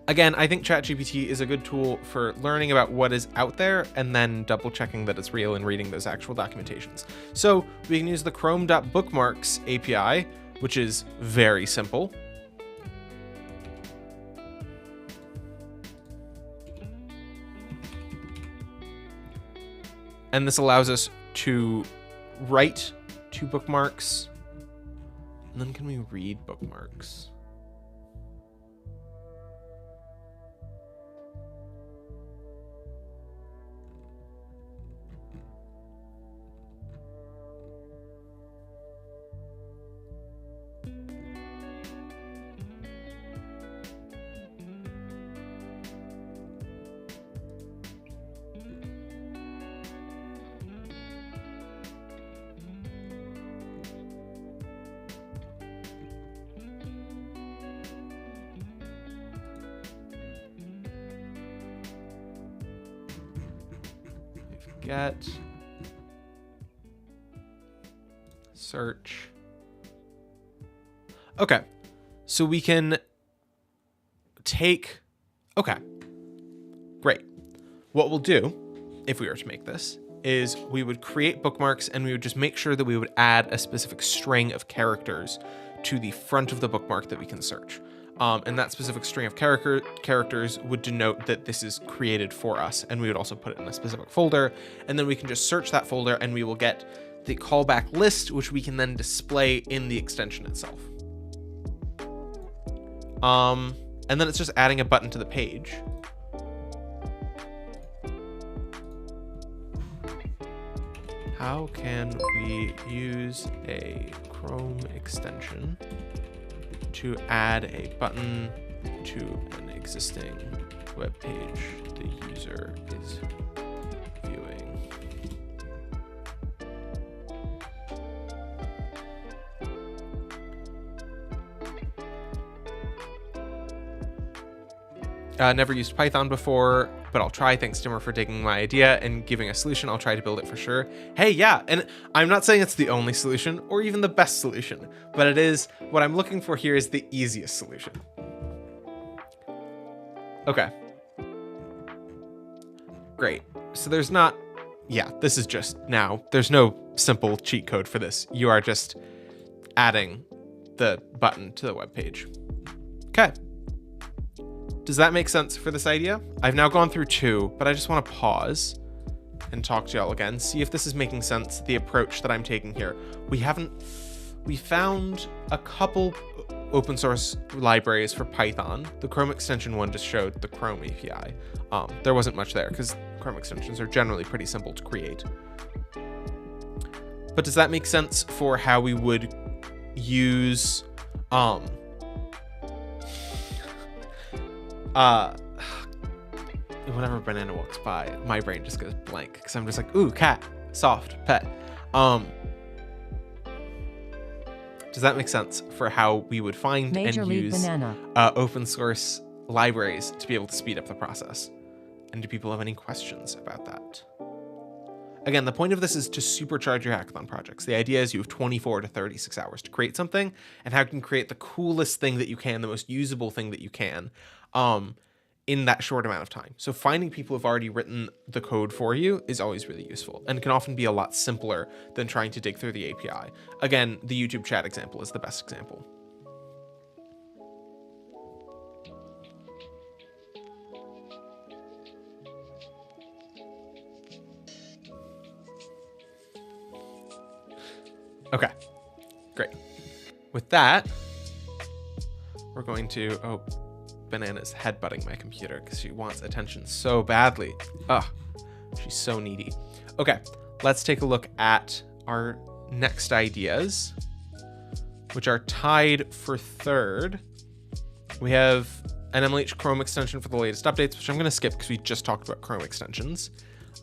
Again, I think ChatGPT is a good tool for learning about what is out there and then double checking that it's real and reading those actual documentations. So we can use the chrome.bookmarks API, which is very simple. And this allows us to write to bookmarks. And then can we read bookmarks? Get search. Okay, so we can take, okay, great. What we'll do if we were to make this is we would create bookmarks and we would just make sure that we would add a specific string of characters to the front of the bookmark that we can search. And that specific string of characters would denote that this is created for us. And we would also put it in a specific folder. And then we can just search that folder and we will get the callback list, which we can then display in the extension itself. And then it's just adding a button to the page. How can we use a Chrome extension to add a button to an existing web page the user is viewing? Never used Python before, but I'll try. Thanks, Dimmer, for digging my idea and giving a solution. I'll try to build it for sure. Hey, yeah, and I'm not saying it's the only solution or even the best solution, but it is, what I'm looking for here is the easiest solution. Okay. Great. So there's not, yeah, this is just now, there's no simple cheat code for this. You are just adding the button to the web page. Okay. Does that make sense for this idea? I've now gone through two, but I just want to pause and talk to y'all again, see if this is making sense, the approach that I'm taking here. We found a couple open source libraries for Python. The Chrome extension one just showed the Chrome API. There wasn't much there because Chrome extensions are generally pretty simple to create. But does that make sense for how we would use whenever banana walks by, my brain just goes blank because I'm just like, ooh, cat, soft, pet. Does that make sense for how we would find Major and League use Banana. Open source libraries to be able to speed up the process? And do people have any questions about that? Again, the point of this is to supercharge your hackathon projects. The idea is you have 24 to 36 hours to create something, and how you can create the coolest thing that you can, the most usable thing that you can, in that short amount of time. So finding people who've already written the code for you is always really useful, and can often be a lot simpler than trying to dig through the API. Again, the YouTube chat example is the best example. Okay, great. With that, we're going to, oh, Banana's headbutting my computer because she wants attention so badly. Ugh, she's so needy. Okay, let's take a look at our next ideas, which are tied for third. We have an MLH Chrome extension for the latest updates, which I'm going to skip because we just talked about Chrome extensions.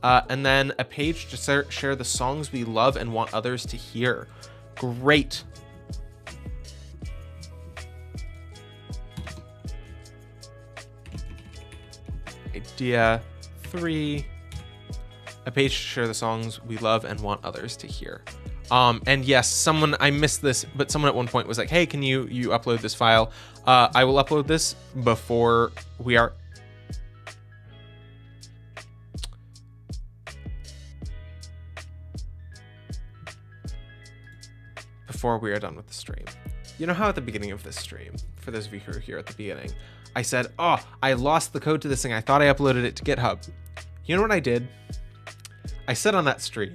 And then a page to share the songs we love and want others to hear. Great. Idea 3, a page to share the songs we love and want others to hear. And yes, I missed this, but someone at one point was like, hey, can you upload this file? I will upload this before we are done with the stream. You know how at the beginning of this stream, for those of you who are here at the beginning, I said, oh, I lost the code to this thing. I thought I uploaded it to GitHub. You know what I did? I said on that stream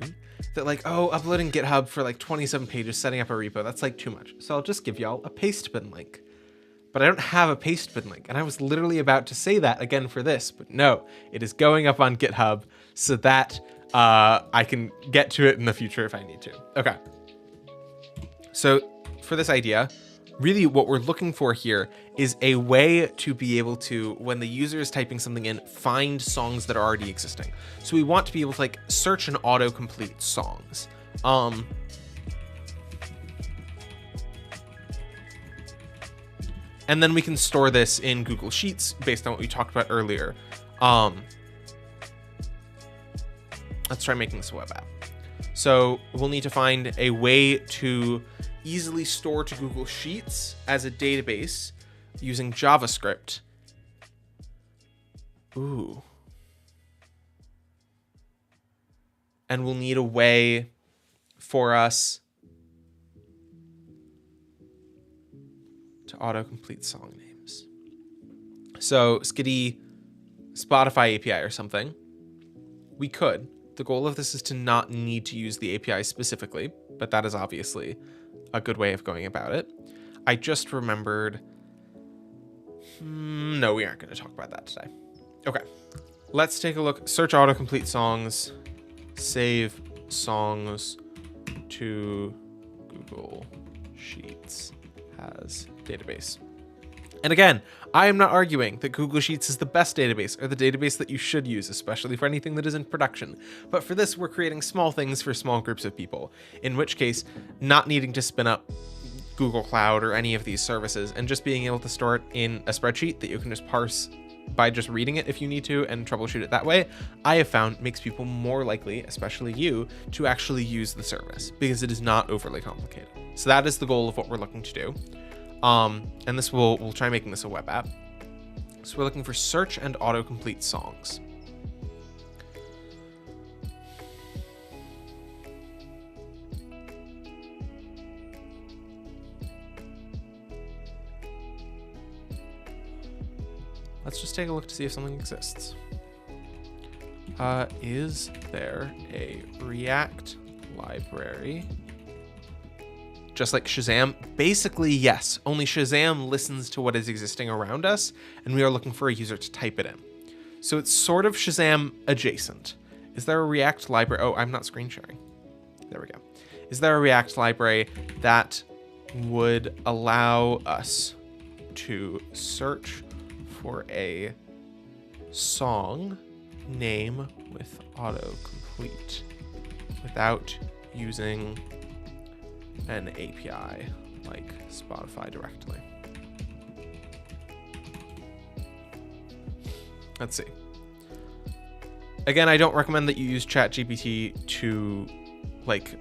that like, oh, uploading GitHub for like 27 pages, setting up a repo, that's like too much. So I'll just give y'all a pastebin link. But I don't have a pastebin link. And I was literally about to say that again for this, but no, it is going up on GitHub so that I can get to it in the future if I need to. Okay. So for this idea, really what we're looking for here is a way to be able to, when the user is typing something in, find songs that are already existing. So we want to be able to like search and autocomplete songs. And then we can store this in Google Sheets based on what we talked about earlier. Let's try making this a web app. So we'll need to find a way to easily store to Google Sheets as a database using JavaScript. Ooh. And we'll need a way for us to autocomplete song names. So Skitty Spotify API or something. We could. The goal of this is to not need to use the API specifically, but that is obviously a good way of going about it. I just remembered. No, we aren't going to talk about that today. Okay, let's take a look. Search autocomplete songs, save songs to Google Sheets as database. And again, I am not arguing that Google Sheets is the best database or the database that you should use, especially for anything that is in production. But for this, we're creating small things for small groups of people, in which case, not needing to spin up Google Cloud or any of these services and just being able to store it in a spreadsheet that you can just parse by just reading it if you need to and troubleshoot it that way, I have found makes people more likely, especially you, to actually use the service because it is not overly complicated. So that is the goal of what we're looking to do. And this we'll try making this a web app. So we're looking for search and autocomplete songs. Let's just take a look to see if something exists. Is there a React library? Just like Shazam? Basically, yes. Only Shazam listens to what is existing around us, and we are looking for a user to type it in. So it's sort of Shazam adjacent. Is there a React library? Oh, I'm not screen sharing. There we go. Is there a React library that would allow us to search for a song name with autocomplete without using an API like Spotify directly? Let's see. Again, I don't recommend that you use ChatGPT to like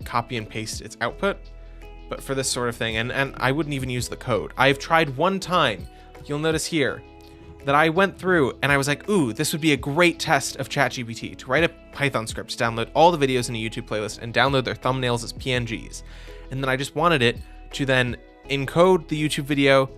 copy and paste its output, but for this sort of thing, and I wouldn't even use the code. I've tried one time. You'll notice here that I went through and I was like, ooh, this would be a great test of ChatGPT to write a Python script to download all the videos in a YouTube playlist and download their thumbnails as PNGs. And then I just wanted it to then encode the YouTube video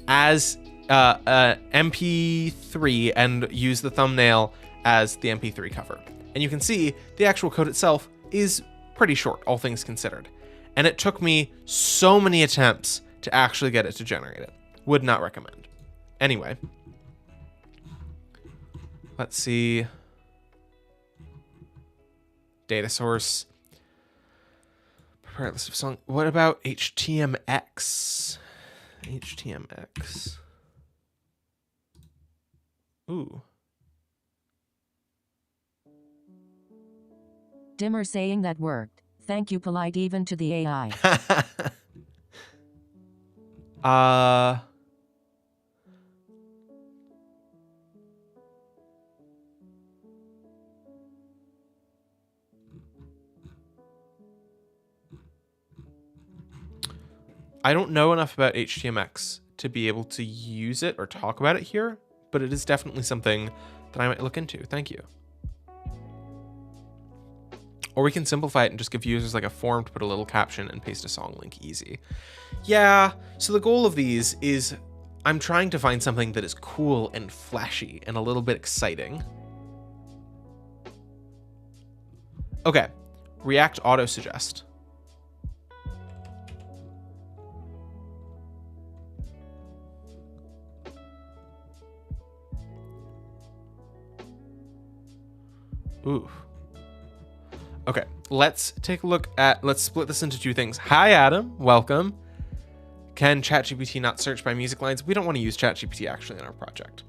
as MP3 and use the thumbnail as the MP3 cover. And you can see the actual code itself is pretty short, all things considered. And it took me so many attempts to actually get it to generate it. Would not recommend. Anyway, let's see. Data source. Prepare a list of songs. What about HTMX? HTMX. Ooh. Dimmer saying that worked. Thank you, polite even to the AI. I don't know enough about HTMX to be able to use it or talk about it here, but it is definitely something that I might look into. Thank you. Or we can simplify it and just give users like a form to put a little caption and paste a song link easy. Yeah, so the goal of these is I'm trying to find something that is cool and flashy and a little bit exciting. Okay, React Auto Suggest. Ooh. Okay, let's take a look at, let's split this into two things. Hi, Adam, welcome. Can ChatGPT not search by music lines? We don't want to use ChatGPT actually in our project.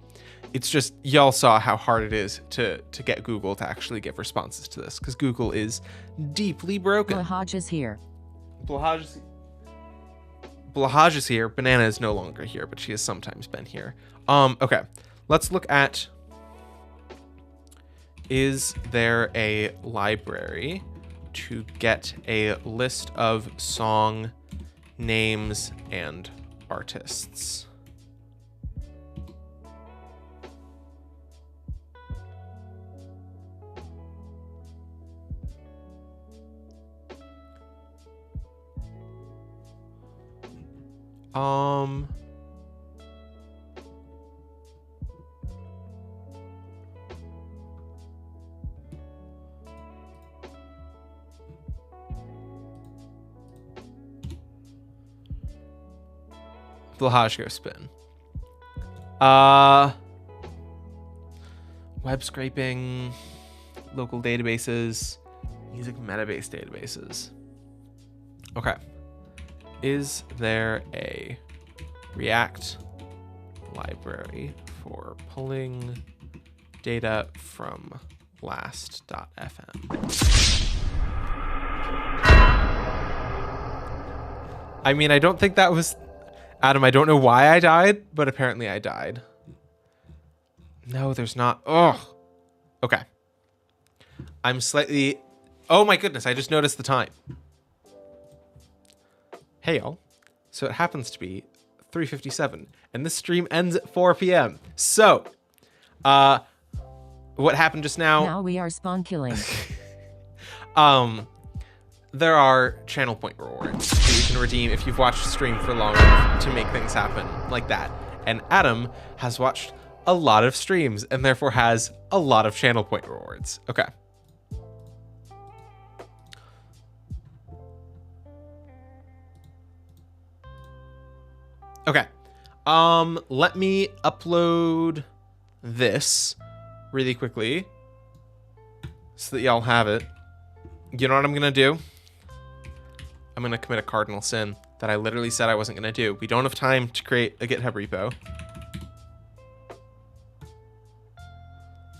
It's just, y'all saw how hard it is to get Google to actually give responses to this, because Google is deeply broken. Blahaj is here. Blahaj is here. Banana is no longer here, but she has sometimes been here. Okay, let's look at, is there a library to get a list of song names and artists? Blahaj go spin. Web scraping, local databases, music metabase databases. Okay. Is there a React library for pulling data from last.fm? I mean, I don't think that was... Adam, I don't know why I died, but apparently I died. No, there's not. Ugh. Okay. I'm slightly... Oh my goodness, I just noticed the time. Hey, y'all. So it happens to be 3:57, and this stream ends at 4 p.m. So, what happened just now... Now we are spawn killing. There are channel point rewards that you can redeem if you've watched a stream for long enough to make things happen like that. And Adam has watched a lot of streams and therefore has a lot of channel point rewards. Okay. Okay. Let me upload this really quickly so that y'all have it. You know what I'm gonna do? I'm gonna commit a cardinal sin that I literally said I wasn't gonna do. We don't have time to create a GitHub repo.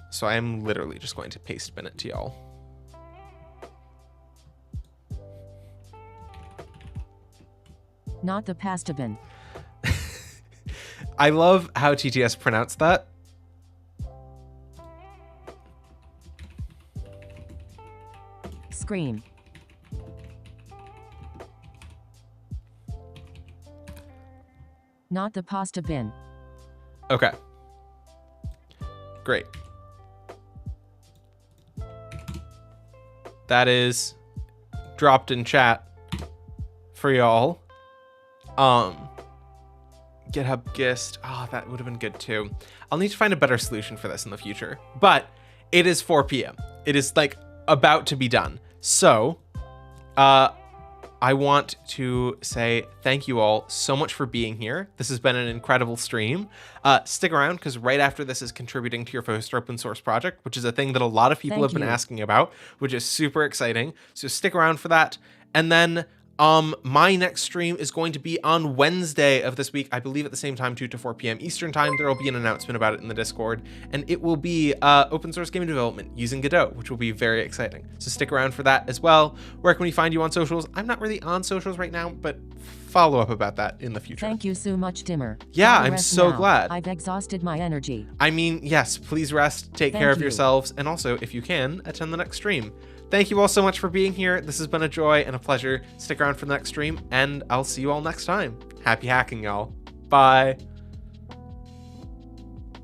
So I am literally just going to paste bin it to y'all. Not the pasta bin. I love how TTS pronounced that. Scream. Not the pasta bin. Okay. Great. That is dropped in chat for y'all. GitHub Gist. Oh, that would have been good too. I'll need to find a better solution for this in the future. But it is 4 p.m. It is like about to be done. So, I want to say thank you all so much for being here. This has been an incredible stream. Stick around because right after this is contributing to your first open source project, which is a thing that a lot of people have been asking about, which is super exciting. So stick around for that. And then my next stream is going to be on Wednesday of this week. I believe at the same time, 2 to 4 p.m. Eastern time. There will be an announcement about it in the Discord, and it will be open source game development using Godot, which will be very exciting. So stick around for that as well. Where can we find you on socials? I'm not really on socials right now, but follow up about that in the future. Thank you so much, Dimmer. Yeah, I'm so glad. I've exhausted my energy. I mean, yes, please rest, take care of yourselves, and also, if you can, attend the next stream. Thank you all so much for being here. This has been a joy and a pleasure. Stick around for the next stream, and I'll see you all next time. Happy hacking, y'all. Bye.